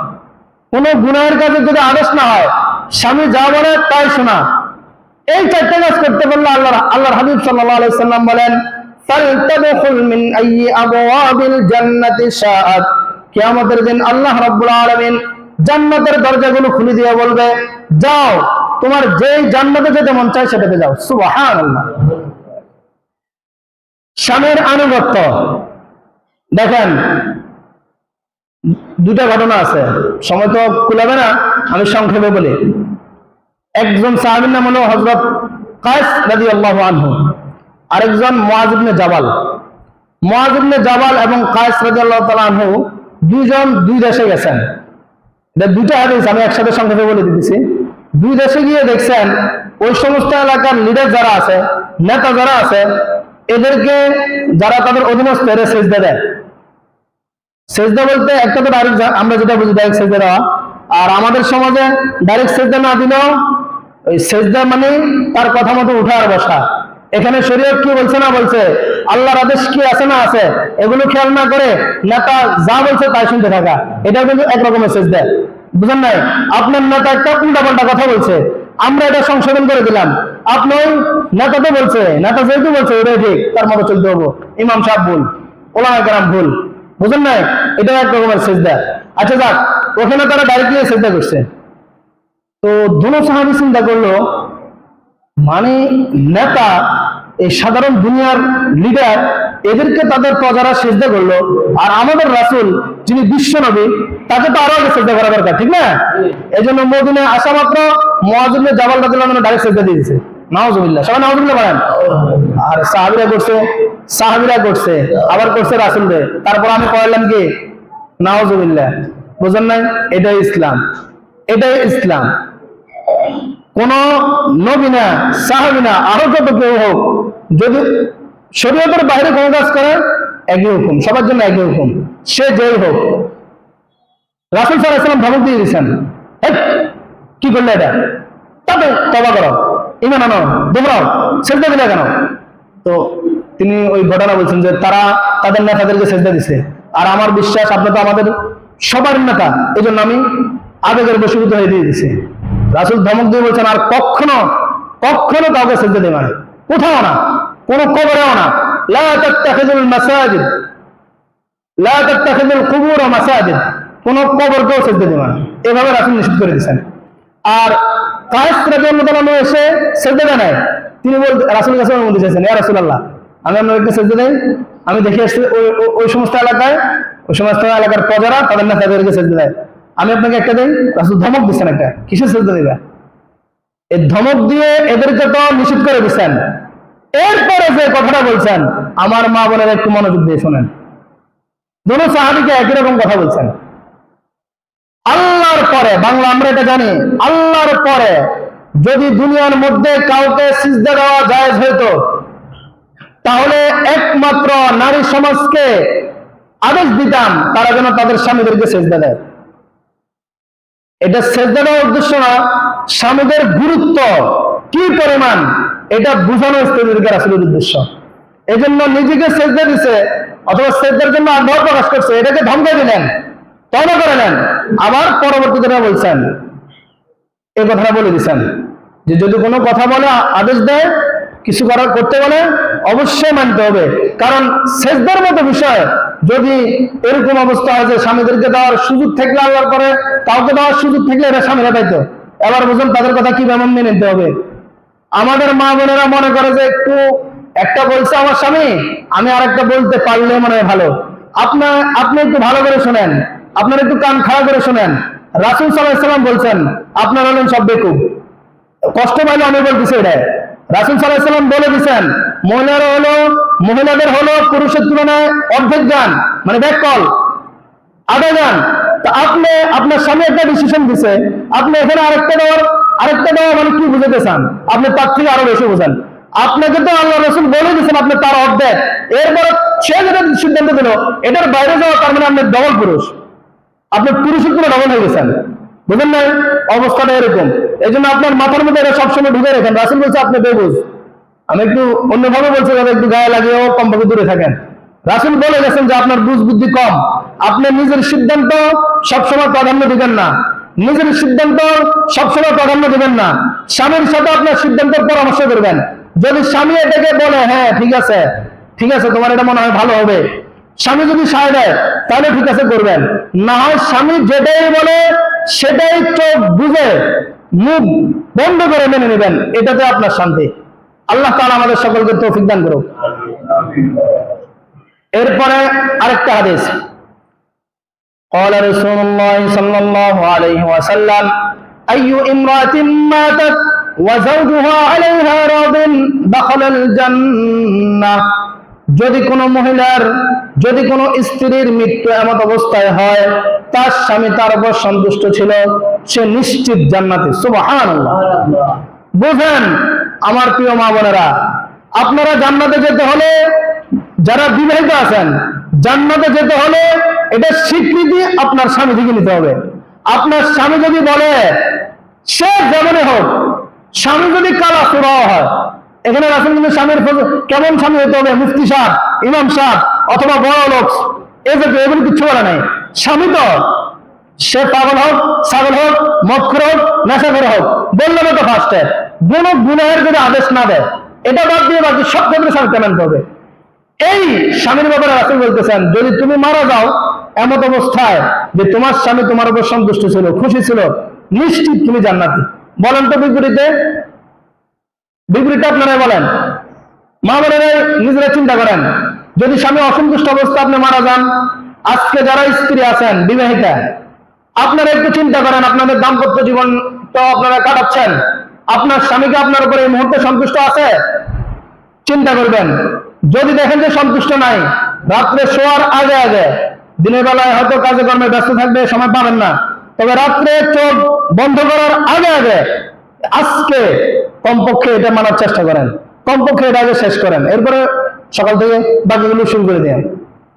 কোনো গুনাহের কাজের যদি আদেশ না হয়, স্বামী যা বলে তাই শোনা। এই 4টে কাজ করতে পারলে আল্লাহর হাবিব সাল্লাল্লাহু আলাইহি সাল্লাম বলেন, ফালতাদখুল মিন আইয়ি আবওয়াবিল জান্নাতি শাআত, কিয়ামতের দিন আল্লাহ রাব্বুল আলামিন জান্নাতের দরজাগুলো খুলে দিয়ে বলবে, যাও, তোমার যেই জান্নাতে যেতে মন চায় সেটাতে যাও। সুবহানাল্লাহ। স্বামীর আনুগত্য দেখেন, 2টা ঘটনা আছে, সময় তো কুলাবে না, আমি সংক্ষেপে বলি। একজন সাহাবীর নাম হলো হযরত কায়েস রাদিয়াল্লাহু আনহু, আরেকজন মুআয ইবনে জাবাল। মুআয ইবনে জাবাল এবং কায়েস রাদিয়াল্লাহু তাআলা আনহু দুইজন 2 দেশে গেছেন। এটা 2টা হাদিস আমি একসাথে সংক্ষেপে বলে দিতেছি। 2 দেশে গিয়ে দেখছেন ওই সমস্ত এলাকার লিডার যারা আছে, নেতা যারা আছে, এদেরকে যারা তাদের অধীনস্থ এরা সেজদা দেয়। সেজদা বলতে একটা তো ডাইরেক্ট, আমরা যেটা বুঝি ডাইরেক্ট সেজদা দেওয়া, আর আমাদের সমাজে ডাইরেক্ট সেজদা না দিলেও ওই সেজদা মানে তার কথা মতো উঠা আর বসা। এখানে শরীয়ত কি বলছে না বলছে, আল্লাহর আদেশ কি আছে না আছে, এগুলো খেয়াল না করে নেতা যা বলছে তাই শুনতে থাকা, এটা কিন্তু একরকমের সেজদা। বুঝেন নাই? আপনার নেতা একটা উল্টাপাল্টা কথা বলছে, আমরা এটা সংশোধন করে দিলাম, আপনি ওই নেতা তো বলছে, নেতা যেহেতু বলছে ওটাই ঠিক, তার মতো চলতে হবো, ইমাম সাহেব ভুল, ওলামায়ে কেরাম ভুল। বুঝেন নাই? এটা এক রকমের সেজদা। আচ্ছা যাক, ওখানে তারা ডাইরেক্টলি সেজদা করছে। তো দোনো সাহাবী চিন্তা করলো, মানে নেতা, এই সাধারণ দুনিয়ার লিডার, এদেরকে তাদের প্রজারা সেজদা করলো, আর আমাদের রাসূল যিনি বিশ্ব নবী, তাকে তো আরো আগে সেজদা করা দরকার, ঠিক না? এই জন্য মদিনায় আসা মাত্র মুআয ইবনে জাবাল রাদিয়াল্লাহু আনহু ডাইরেক্ট সেজদা দিয়ে দিয়েছে। নাউজুবিল্লাহ, সবাই নাউজুবিল্লাহ বলেন। আর সাহাবীরা করছে, আবার করছে রাসূল রে, তারপর আমি পড়লাম কি নাউজুবিল্লাহ। বুঝেন নাই? এটাই ইসলাম, এটাই ইসলাম। কোন নবী না, সাহাবী না, আরো যত কেউ হোক, যদি শরীয়তের বাইরে কোনো কাজ করে, একই হুকুম, সবার জন্য একই হুকুম, সে যেই হোক। রাসূল সাল্লাল্লাহু আলাইহি ওয়াসাল্লাম ধমক দিয়ে দিয়েছেন, কি করলে এটা, তবে তওবা করো, ঈমান আনো, দোবরাও, সেজদা দিলে কেন? তো তিনি ওই ঘটনা বলছেন যে তারা তাদের নেতাদেরকে সেজদা দিছে, আর আমার বিশ্বাস আপনি তো আমাদের সবার নেতা, এই জন্য আমি আবেগের বশীভূত হয়ে দিয়ে দিছি। রাসূল ধমক দিয়ে বলছেন, আর কখনো কাউকে সেজদা দেবে না, কোথাও না, কোন কবরেও না। লা তাত্তাখিযুল কুবুর মাসাজিদ, কোন কবরকেও সেজদা দেবে না, এভাবে রাসূল নিষেধ করে দিয়েছেন। আর কায়েস রাদিয়াল্লাহু তাআলা এসে সেজদা দেয় নাই, তিনি রাসূলের কাছে অনুমতি চাইছেন, ইয়া রাসূলুল্লাহ, আমি আপনাকে সেজদা দেই, আমি দেখে আসছি ওই সমস্ত এলাকার প্রজারা তাদের নেতাদেরকে সেজদা দেয়, আমি আপনাকে একটা দেই। রাসূল ধমক দিচ্ছেন, একটা কিসের সেজদা দিবা? এই ধমক দিয়ে এদেরকে তো নিষেধ করে দিচ্ছেন। এরপরে যে কথাটা বলছেন, আমার মা বোনেরা একটু মনোযোগ দিয়ে শোনেন। দোনো সাহাবীকে একই রকম কথা বলছেন। আল্লাহর পরে, বাংলা আমরা এটা জানি, আল্লাহর পরে যদি দুনিয়ার মধ্যে কাউকে সিজদা দেওয়া জায়েজ হইতো, তাহলে একমাত্র নারী সমাজকে আদেশ দিতাম তারা যেন তাদের স্বামীদেরকে সিজদা দেয়। এটা সিজদা দেওয়ার উদ্দেশ্য না, স্বামীদের গুরুত্ব কি পরিমাণ এটা বুঝানো স্ত্রীদেরকে রাসূলের উদ্দেশ্য। এজন্য নিজেকে সিজদা দিছে অথবা সিজদার জন্য আগ্রহ প্রকাশ করছে, এটাকে ধমকাই দিলেন, তওবা করে নেন। আবার পরবর্তীতে বলছেন, এই কথাটা বলে দিচ্ছেন যে যদি কোনো কথা বলে, আদেশ দেয়, কিছু করতে বলে, অবশ্যই মানতে হবে। কারণ সিজদার মতো বিষয় যদি এরকম অবস্থা হয় যে স্বামীদেরকে দেওয়ার সুযোগ থাকলে, আল্লাহর পরে কাউকে দেওয়ার সুযোগ থাকলে এটা স্বামীরা পাইতো, এবার বুঝুন তাদের কথা কিভাবে মেনে নিতে হবে। আমাদের মা বোনেরা মনে করে যে একটু একটা বলছে আমার স্বামী, আমি আরেকটা বলতে পারলে মনে হয় ভালো। আপনি একটু ভালো করে শোনেন, আপনার একটু কান খাড়া করে শোনেন। রাসূল সাল্লাল্লাহু আলাইহি ওয়াসাল্লাম বলছেন, আপনারা হলেন সব বেকুব। কষ্ট পাইলে আমি বলতেছি এটা, রাসূল সাল্লাল্লাহু আলাইহি ওয়াসাল্লাম বলে দিয়েছেন, মহিলাদের হলো পুরুষের তুলনায় অর্ধেক জ্ঞান, মানে ব্যাককল, আধা জ্ঞান, তা আপনি আপনার স্বামী একটা ডিসিশন দিছে, আপনি এখানে আরেকটা দেওয়া মানে কি বুঝাতে চান? আপনি তার থেকে আরো বেশি বোঝেন। আপনাকে তো আল্লাহ রাসূল বলে দিয়েছেন আপনি তার অর্ধেক, এরপর সে যেটা সিদ্ধান্ত দিল এটার বাইরে যাওয়া, তার মানে আপনি ডবল পুরুষ, আপনি পুরুষের পুরো ডবল হয়ে গেছেন। বুঝলেন না? অবস্থাটা এরকম। এই জন্য আপনার মাথার মধ্যে এটা সবসময় ঢুকে রাখেন। রাসূল বলছে আপনি বেবুঝ। আমি একটু অন্যভাবে বলছি, যাতে একটু গায়ে লাগিয়েও কমপক্ষে দূরে থাকেন। রাসূল বলে গেছেন যে আপনার বুঝ বুদ্ধি কম, আপনি নিজের সিদ্ধান্ত সবসময় প্রাধান্য দিবেন না, নিজের সিদ্ধান্ত সবসময় প্রাধান্য দিবেন না, স্বামীর সাথে আপনার সিদ্ধান্তের পরামর্শ করবেন। যদি স্বামী এটাকে বলে হ্যাঁ ঠিক আছে তোমার এটা মনে হয় ভালো হবে, স্বামী যদি সায় দেয় তাহলে ঠিক আছে করবেন, না হয় স্বামী যেটাই বলে সেটাই চোখ বুঝে মুখ বন্ধ করে মেনে নেবেন, এটাতে আপনার শান্তি। আল্লাহ তাআলা আমাদের সকলকে তৌফিক দান করুন। এরপরে আরেকটা হাদিস, قال رسول الله صلى الله عليه وسلم أي امرأة ماتت وزوجها عليها راض دخل الجنة। যদি কোনো মহিলার, যদি কোনো স্ত্রীর মৃত্যু এমত অবস্থায় হয় তার স্বামী তার উপর সন্তুষ্ট ছিল, সে নিশ্চিত জান্নাতে। সুবহানাল্লাহ। বুঝেন আমার প্রিয় মা বোনেরা, আপনারা জান্নাতে যেতে হলে, যারা বিবাহিত আছেন, জান্নাতে যেতে হলে এটা স্বীকৃতি আপনার স্বামী থেকে নিতে হবে। আপনার স্বামী যদি বলে, সে যেমনই হোক, স্বামী যদি কালা সুরাও হয়, এখানে রাসূল কিন্তু স্বামীর কেমন স্বামী হতে হবে, মুফতি সাহেব, ইমাম সাহেব অথবা বড় লোক, এগুলো কিচ্ছু বলে নাই। স্বামী তো সে পাগল হোক, ছাগল হোক, মদখোর হোক, নেশাখোর হোক, বললাম তো ফার্স্টে কোন গুনাহের যদি আদেশ না দেয়, এটা বাদ দিয়ে বাকি সব ক্ষেত্রে স্বামীকে মানতে হবে। এই স্বামীর ব্যাপারে রাসূল বলতেছেন, যদি তুমি মারা যাও এমত অবস্থায় যে তোমার স্বামী তোমার উপর সন্তুষ্ট ছিল, খুশি ছিল, নিশ্চিত তুমি জান্নাতি। বলেন তো বিপরীতে আপনারা বলেন। মা বোনেরা নিজেরা চিন্তা করেন, যদি স্বামী অসন্তুষ্ট অবস্থা আপনি মারা যান, আজকে যারা স্ত্রী আছেন বিবাহিতা, আপনারা একটু চিন্তা করেন, আপনাদের দাম্পত্য জীবন তো আপনারা কাটাচ্ছেন, আপনার স্বামীকে আপনার উপরে এই মুহূর্তে সন্তুষ্ট আছে? চিন্তা করবেন। যদি দেখেন যে সন্তুষ্ট নাই, রাত্রে শোয়ার আগে, দিনের বেলায় হয়তো কাজে কর্মে ব্যস্ত থাকবে, সময় পাবেন না, তবে রাত্রে চোখ বন্ধ করার আগে আজকে কমপক্ষে এটা মানার চেষ্টা করেন, কমপক্ষে এটা আগে শেষ করেন, এরপরে সকাল থেকে বাকিগুলো শুরু করে দেন।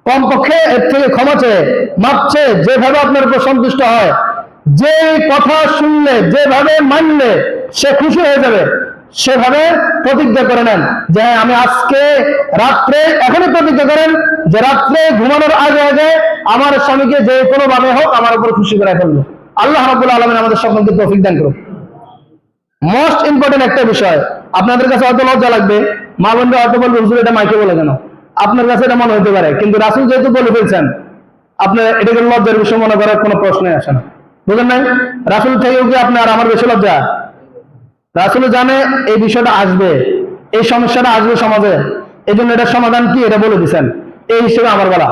কমপক্ষে এর থেকে ক্ষমা চেয়ে, মাপ চেয়ে, যেভাবে আপনার উপর সন্তুষ্ট হয়, যে কথা শুনলে, যেভাবে মানলে সে খুশি হয়ে যাবে, সেভাবে প্রতিজ্ঞা করে নেন যে আমি আজকে রাত্রে, এখনই প্রতিজ্ঞা করেন যে রাত্রে ঘুমানোর আগে আমার স্বামীকে যে কোনো ভাবে হোক আমার উপর খুশি করে ফেলবো। আল্লাহ রাব্বুল আলামিন আমাদের সকলকে তৌফিক দান করুন। মোস্ট ইম্পর্টেন্ট একটা বিষয়, আপনাদের কাছে হয়তো লজ্জা লাগবে, মা বোনরা হয়তো বলবে হুজুর এটা মাইকে বলে কেন, আপনার কাছে এটা মনে হতে পারে, কিন্তু রাসূল যেহেতু বলে ফেলছেন, আপনার এটাকে লজ্জার বিষয় মনে করার কোনো প্রশ্নই আসে না। বুঝলেন নাই? রাসূল থেকেও কি আপনার আমার বেশি লজ্জা? রাসূল জানে এই বিষয়টা আসবে, এই সমস্যাটা আসবে সমাজে, এই জন্য এটার সমাধান কি এটা বলে দিচ্ছেন। এই হিসেবে আমার বলা,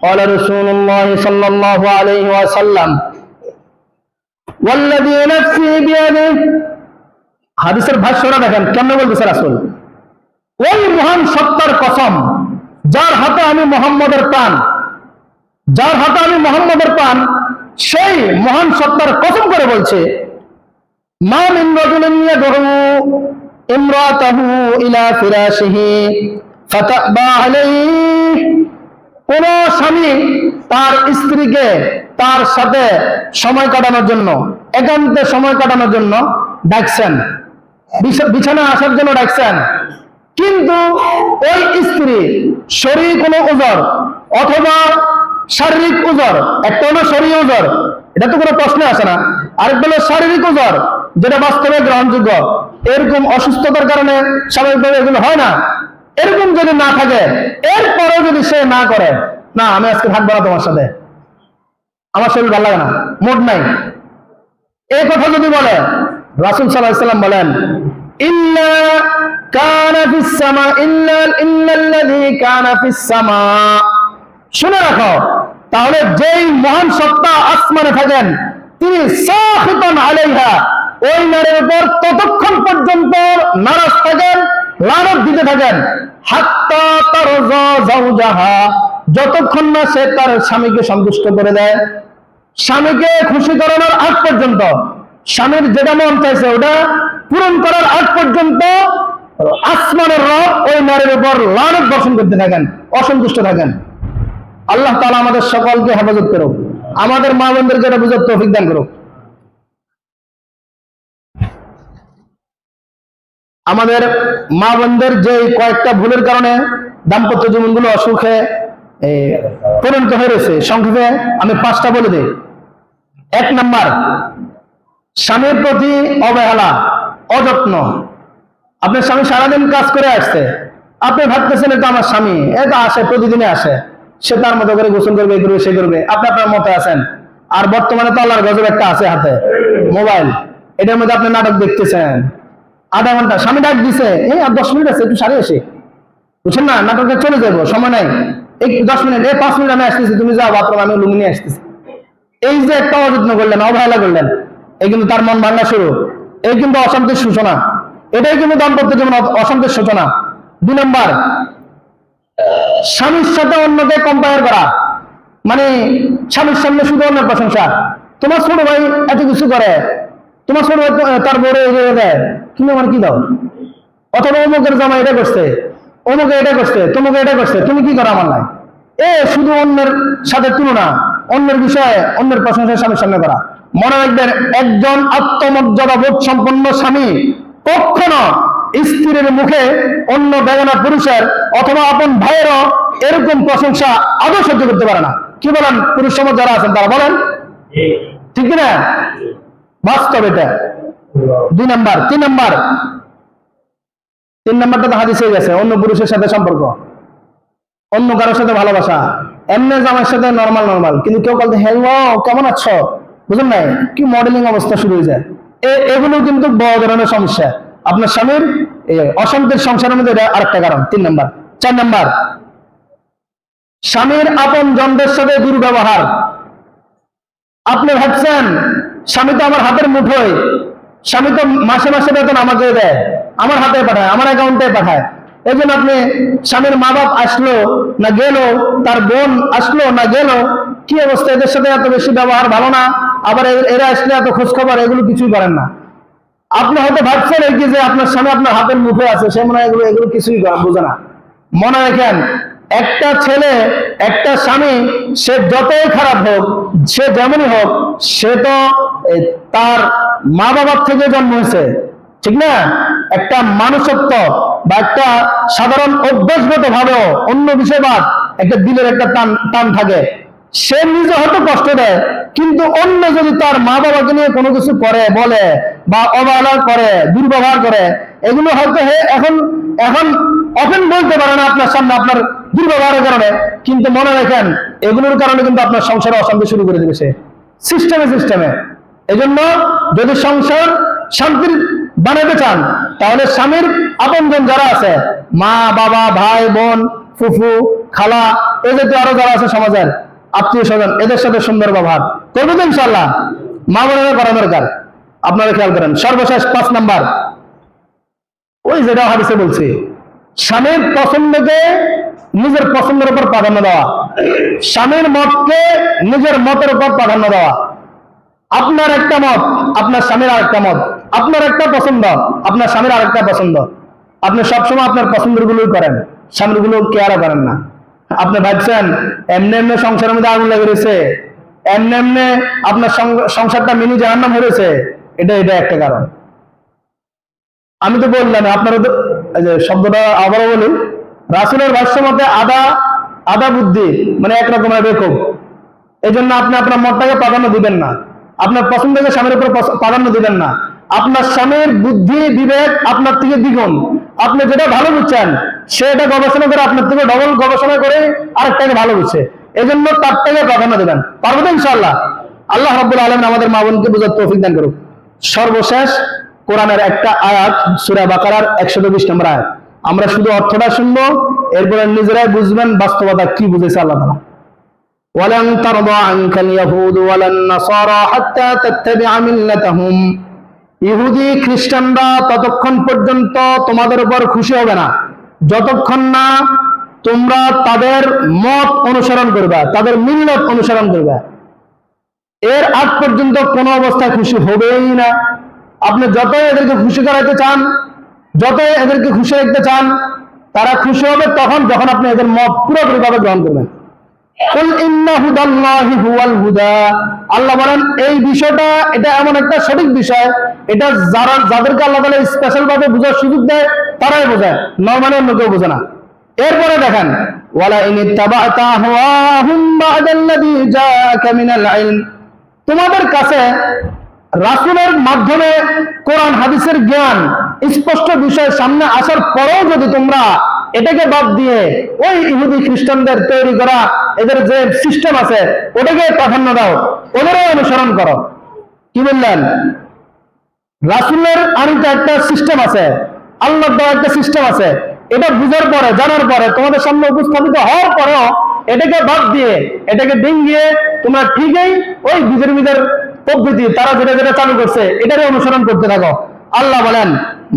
قال رسول الله صلى الله عليه وسلم والذي نفسي بيده। হাদিসের ভাষ্যটা দেখেন কেমন বলতেছে রাসূল, ওই মহান সত্তার কসম যার হাতে আমি মুহাম্মদের প্রাণ, যার হাতে আমি মুহাম্মদের প্রাণ, সেই মহান সত্তার কসম করে বলছে, মা মিন রাজুলিন ইয়াদউ ইমরাতাহু ইলা ফিরাশিহি ফাতাবা আলাইহি। কোন স্বামী তার স্ত্রীকে তার সাথে সময় কাটানোর জন্য, একান্তে সময় কাটানোর জন্য ডাকছেন, বিছানা আসার জন্য ডাকছেন, কিন্তু ওই স্ত্রী শরীর কোনো উজর অথবা শারীরিক উজর, একটা হলো শরীর উজর, এটা তো কোনো প্রশ্ন আসে না, আরেকটা হলো শারীরিক উজর যেটা বাস্তবে গ্রহণযোগ্য, এরকম অসুস্থতার কারণে স্বাভাবিকভাবে এগুলো হয় না, এরকম যদি না থাকে, এরপরেও যদি সে না করে, না আমি আজকে থাকবো না তোমার সাথে, আমার শরীর ভালো লাগে না, মুড নাই, এই কথা যদি বলে, রাসূল সাল্লাল্লাহু আলাইহি ওয়াসাল্লাম বলেন, ইল্লা কানা ফিস সামা ইল্লাল্লাযী কানা ফিস সামা। শুনে রাখো, তাহলে যেই মহান সত্তা আসমানে থাকেন, তিনি সাখিতান আলাইহা, ওই নারীর উপর ততক্ষণ পর্যন্ত নারাজ থাকেন, লানত দিতে থাকেন, হাত্তা তারজা যাওজাহা, যতক্ষণ না সে তার স্বামীকে সন্তুষ্ট করে দেয়। স্বামীকে খুশি করানোর আগ পর্যন্ত, স্বামীর যেটা মন চাইছে ওটা পূরণ করার আগ পর্যন্ত আসমানের রব ওই নারীর উপর লানত বর্ষণ করতে থাকেন, অসন্তুষ্ট থাকেন। আল্লাহ তাআলা আমাদের সকলকে হেফাজত করুক, আমাদের মা বোনদেরকে এটা বুঝার তৌফিক দান করুক। আমাদের মা বোনদের যে কয়েকটা ভুলের কারণে দাম্পত্য জীবনগুলো অসুখে পরিণত হয়ে রয়েছে, সংক্ষেপে আমি 5টা বলে দিই। 1 নাম্বার, স্বামীর প্রতি অবহেলা, অযত্ন। আপনার স্বামী সারাদিন কাজ করে আসছে, আপনি ভাবতেছেন এটা আমার স্বামী, এটা আসে, প্রতিদিনে আসে, সে তার মতো করে গোসল করবে, এই করবে, সে করবে, আপনি আপনার মতো আছেন। আর বর্তমানে তো আল্লাহর গজব একটা আছে হাতে, মোবাইল, এটার মধ্যে আপনি নাটক দেখতেছেন। আধা ঘন্টা স্বামী ডাক দিছে, এই আর 10 মিনিট আছে, একটু সারি আসে, বুঝছেন না, নাটকে চলে যাবো, সময় নাই, এই 10 মিনিট, এই 5 মিনিট আমি আসতেছি, তুমি যাও বাথরুম, আমি লুঙ্গি নিয়ে আসতেছি। এই যে একটা অযত্ন করলেন, অবহেলা করলেন, এই কিন্তু তার মন ভাঙা শুরু, এই কিন্তু অশান্তির সূচনা, এটাই কিন্তু দাম্পত্য জীবন অশান্তির সূচনা। 2 নম্বর, স্বামীর সাথে অন্যকে কম্পেয়ার করা, মানে স্বামীর সামনে শুধু অন্যের প্রশংসা, তোমার ছোট ভাই এত কিছু করে, তোমার ছোট ভাই তার বড় এগিয়ে দেয়, তুমি আমার কি দাও, অথবা অমুকের জামা এটা করছে, অমুকে এটা করছে, তোমাকে এটা করছে, তুমি কি করো আমার নাই, শুধু অন্যের সাথে তুলনা, অন্যের বিষয়ে অন্যের প্রশংসা স্বামীর সামনে করা। মনে রাখবেন, একজন আত্মমর্যাদা বোধ সম্পন্ন স্বামী কখনো স্ত্রীর মুখে অন্য বেগানা পুরুষের অথবা আপন ভাইয়েরও এরকম প্রশংসা আদৌ সহ্য করতে পারে না। কি বলেন পুরুষ সমাজ যারা আছেন তারা বলেন, ঠিক না? বাস্তব এটা। 2 নাম্বার। 3 নাম্বারটা তো হাদিসে গেছে, অন্য পুরুষের সাথে সম্পর্ক, অন্য কারোর সাথে ভালোবাসা, এমনি জামার সাথে নর্মাল, কিন্তু কেউ বলতে হ্যালো কেমন আছো, বুঝলেন নাই, কি মডেলিং অবস্থা শুরু হয়ে যায়। এগুলো কিন্তু বড় ধরনের সমস্যা, আপনার স্বামীর অশান্তির সংসারের মধ্যে এটা আরেকটা কারণ। 3 নাম্বার। 4 নাম্বার, স্বামীর আপন জনদের সাথে দুর্ব্যবহার। আপনি ভাবছেন স্বামী তো আমার হাতের মুঠোয়, স্বামী তো মাসে মাসে বেতন আমাকে দেয়, আমার হাতে পাঠায়, আমার অ্যাকাউন্টে পাঠায়, এই জন্য আপনি স্বামীর মা বাপ আসলো না গেল, তার বোন আসলো না গেল, কি অবস্থা, এদের সাথে এত বেশি ব্যবহার ভালো না, আবার এরা আসলে এত খোঁজ খবর, এগুলো কিছুই করেন না। আপনি হয়তো ভাবছেন এই কি যে আপনার স্বামী আপনার হাতের মুঠে আছে, সে মনে হয় এগুলো কিছুই বোঝে না। মনে রাখেন, একটা ছেলে, একটা স্বামী, সে যতই খারাপ হোক, সে যেমনই হোক, সে তো তার মা বাবার থেকে জন্ম হয়েছে, ঠিক না? একটা মানুষত্ব বা একটা সাধারণ অভ্যাসগত ভাবেও অন্য বিষয়বাদ, একটা দিলের একটা টান থাকে। সে নিজে হয়তো কষ্ট দেয়, কিন্তু অন্য যদি তার মা বাবাকে নিয়ে কোনো কিছু করে, বলে বা অবহেলা করে, দুর্ব্যবহার করে, এগুলো হয়তো এখন অফেন বলতে পারে না আপনার সামনে আপনার দুর্ব্যবহারের কারণে, কিন্তু মনে রাখেন এগুলোর কারণে কিন্তু আপনার সংসারে অশান্তি শুরু করে দেবে সে, সিস্টেমে। এজন্য যদি সংসার শান্তির বানাতে চান, তাহলে স্বামীর আপনজন যারা আছে, মা বাবা ভাই বোন ফুফু খালা, এই জাতীয় আরো যারা আছে সমাজের আত্মীয় স্বজন, এদের সাথে সুন্দর ব্যবহার করবো তো ইনশাল্লাহ। মা বোনেরা করা দরকার, আপনারা খেয়াল করেন। সর্বশেষ 5 নাম্বার, ওই যেটা হাদিসে বলছি, স্বামীর পছন্দকে নিজের পছন্দের উপর প্রাধান্য দেওয়া, স্বামীর মতকে নিজের মতের উপর প্রাধান্য দেওয়া। আপনার একটা মত, আপনার স্বামীর আরেকটা মত, আপনার একটা পছন্দ, আপনার স্বামীর আরেকটা পছন্দ, আপনি সবসময় আপনার পছন্দের গুলোই করেন, স্বামীর গুলো কেয়ারও করেন না। আপনি ভাবছেন এমনি সংসারের মধ্যে আগুন লেগে রয়েছে, এমনি আপনার সংসারটা মিনি জাহান্নাম হয়েছে, এটা একটা কারণ। আমি তো বললাম, আপনারা তো শব্দটা আবারও বলি, রাসূলের ভাষ্য মতে আদা বুদ্ধি, মানে একরকমের বেকুব। এই জন্য আপনি আপনার মতটাকে প্রাধান্য দিবেন না, আপনার পছন্দকে স্বামীর উপর প্রাধান্য দিবেন না। আপনার স্বামীর বুদ্ধি বিবেক আপনার থেকে দ্বিগুণ, আপনি যেটা ভালো বুঝছেন সে এটা গবেষণা করে আপনার থেকে ডবল গবেষণা করে আরেকটাকে ভালো বুঝছে, এই জন্য তার থেকে প্রাধান্য দেবেন। পারবো তো ইনশাআল্লাহ? আল্লাহ রাব্বুল আলামিন আমাদের মা বোনকে বোঝার তৌফিক দান করুক। সর্বশেষ কোরআনের একটা আয়াত, সূরা বাকারার 120 নম্বর আয়াত, আমরা শুধু অর্থটা শুনবো, এরপরে নিজেরাই বুঝবেন বাস্তবতা কি বুঝেছে আল্লাহ তাআলা। ওয়ালান তারদা আনকাল ইয়াহুদ ওয়ালান নাসারা হাত্তা তাত্তাবিআ মিল্লাতাহুম, ইহুদি খ্রিস্টানরা ততক্ষণ পর্যন্ত তোমাদের উপর খুশি হবে না যতক্ষণ না তোমরা তাদের মত অনুসরণ করবে, তাদের মিল্লত অনুসরণ করবে। এর আগ পর্যন্ত কোনো অবস্থায় খুশি হবেই না। আপনি যতই এদেরকে খুশি করাইতে চান, যতই এদেরকে খুশি রাখতে চান, তারা খুশি হবে তখন যখন আপনি এদের মত পুরোপুরিভাবে গ্রহণ করবেন। কুল ইন্না হুদাল্লাহি হুয়াল হুদা। আল্লাহ বলেন এই বিষয়টা, এটা এমন একটা সঠিক বিষয়, এটা যাদেরকে আল্লাহ তাআলা স্পেশাল ভাবে বোঝার সুযোগ দেয় তারাই বোঝে, নরমালি অন্য কেউ বোঝে না। এরপরে দেখেন, ওয়ালা ইন ইত্তাবা'তা আহওয়াহুম বা'দাল্লাযী জাআকা মিনাল ইলম। তোমাদের কাছে রাসূলের মাধ্যমে কোরআন হাদিসের জ্ঞান স্পষ্ট বিষয় সামনে আসার পরেও যদি তোমরা এটাকে বাদ দিয়ে ওই ইহুদি খ্রিস্টানদের তৈরি করা এদের যে সিস্টেম আছে ওটাকে প্রাধান্য দাও, ওদেরও অনুসরণ করো। কি বললেন? রাসূলের আনিত একটা সিস্টেম আছে, আল্লাহর দেওয়া একটা সিস্টেম আছে, এটা বুঝার পরে, জানার পরে, তোমাদের সামনে উপস্থাপিত হওয়ার পরেও এটাকে বাদ দিয়ে, এটাকে ডিঙ্গিয়ে তোমরা ঠিকই ওই বিধের পদ্ধতি তারা যেটা যেটা চালু করছে এটারই অনুসরণ করতে থাকো। আল্লাহ বলেন,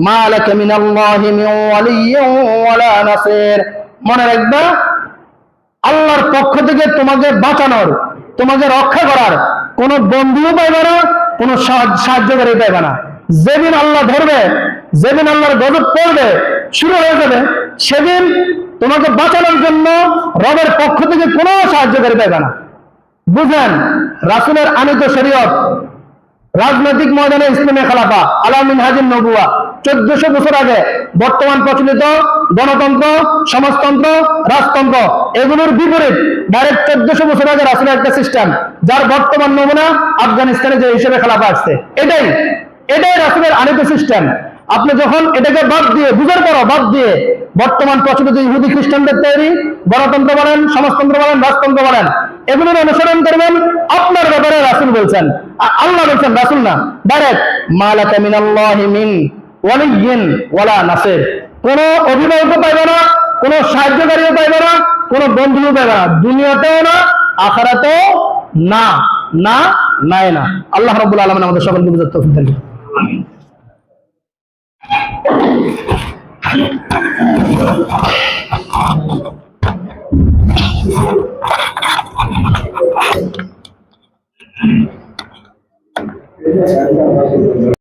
মা লাকা মিনাল্লাহি মিন ওয়ালিয়্যিন ওয়ালা নাসির। মনে রাখবা, আল্লাহর পক্ষ থেকে তোমাকে বাঁচানোর, তোমাকে রক্ষা করার কোনো বন্ধুও পাইবে না, কোনো সাহায্যকারী পাইবে না। যেদিন আল্লাহ ধরবে, যেদিন আল্লাহর গজব পড়বে, শুরু হয়ে যাবে, সেদিন তোমাকে বাঁচানোর জন্য রবের পক্ষ থেকে কোনো সাহায্যকারী পাইবে না। বুঝেন, রাসূলের আনিত শরীয়ত, রাজনৈতিক ময়দানে ইসলামী খেলাফা আলা মিনহাজিন নবুয়া 1400 বছর আগে বর্তমান প্রচলিত গণতন্ত্র, সমাজতন্ত্র, রাজতন্ত্র এগুলোর বিপরীত ডাইরেক্ট 1400 বছর আগে রাসূলের একটা সিস্টেম, যার বর্তমান নমুনা আফগানিস্তানে যে হিসেবে খেলাফা আসছে, এটাই রাসূলের আনিত সিস্টেম। আপনি যখন এটাকে বাদ দিয়ে, বুঝার পরও বাদ দিয়ে বর্তমান প্রচলিত ইহুদি খ্রিস্টানদের তৈরি গণতন্ত্র বলেন, সমাজতন্ত্র বলেন, রাজতন্ত্র বলেন, এগুলোর অনুসরণ করবেন, আপনার ব্যাপারে রাসূল বলছেন, আল্লাহ বলছেন, রাসূল না। ডাইরেক্ট মা লাকা মিনাল্লাহি মিন ওয়ালিয়্যিন ওয়ালা নাসির। কোনো অভিভাবকও পাইবে না, কোনো সাহায্যকারীও পাইবে না, কোনো বন্ধুও পাইবে না, দুনিয়াতেও না, আখিরাতেও না, না, নাই না। আল্লাহ রাব্বুল আলামিন আমাদের সকলকে বুঝার তৌফিক দান করুন। আমিন।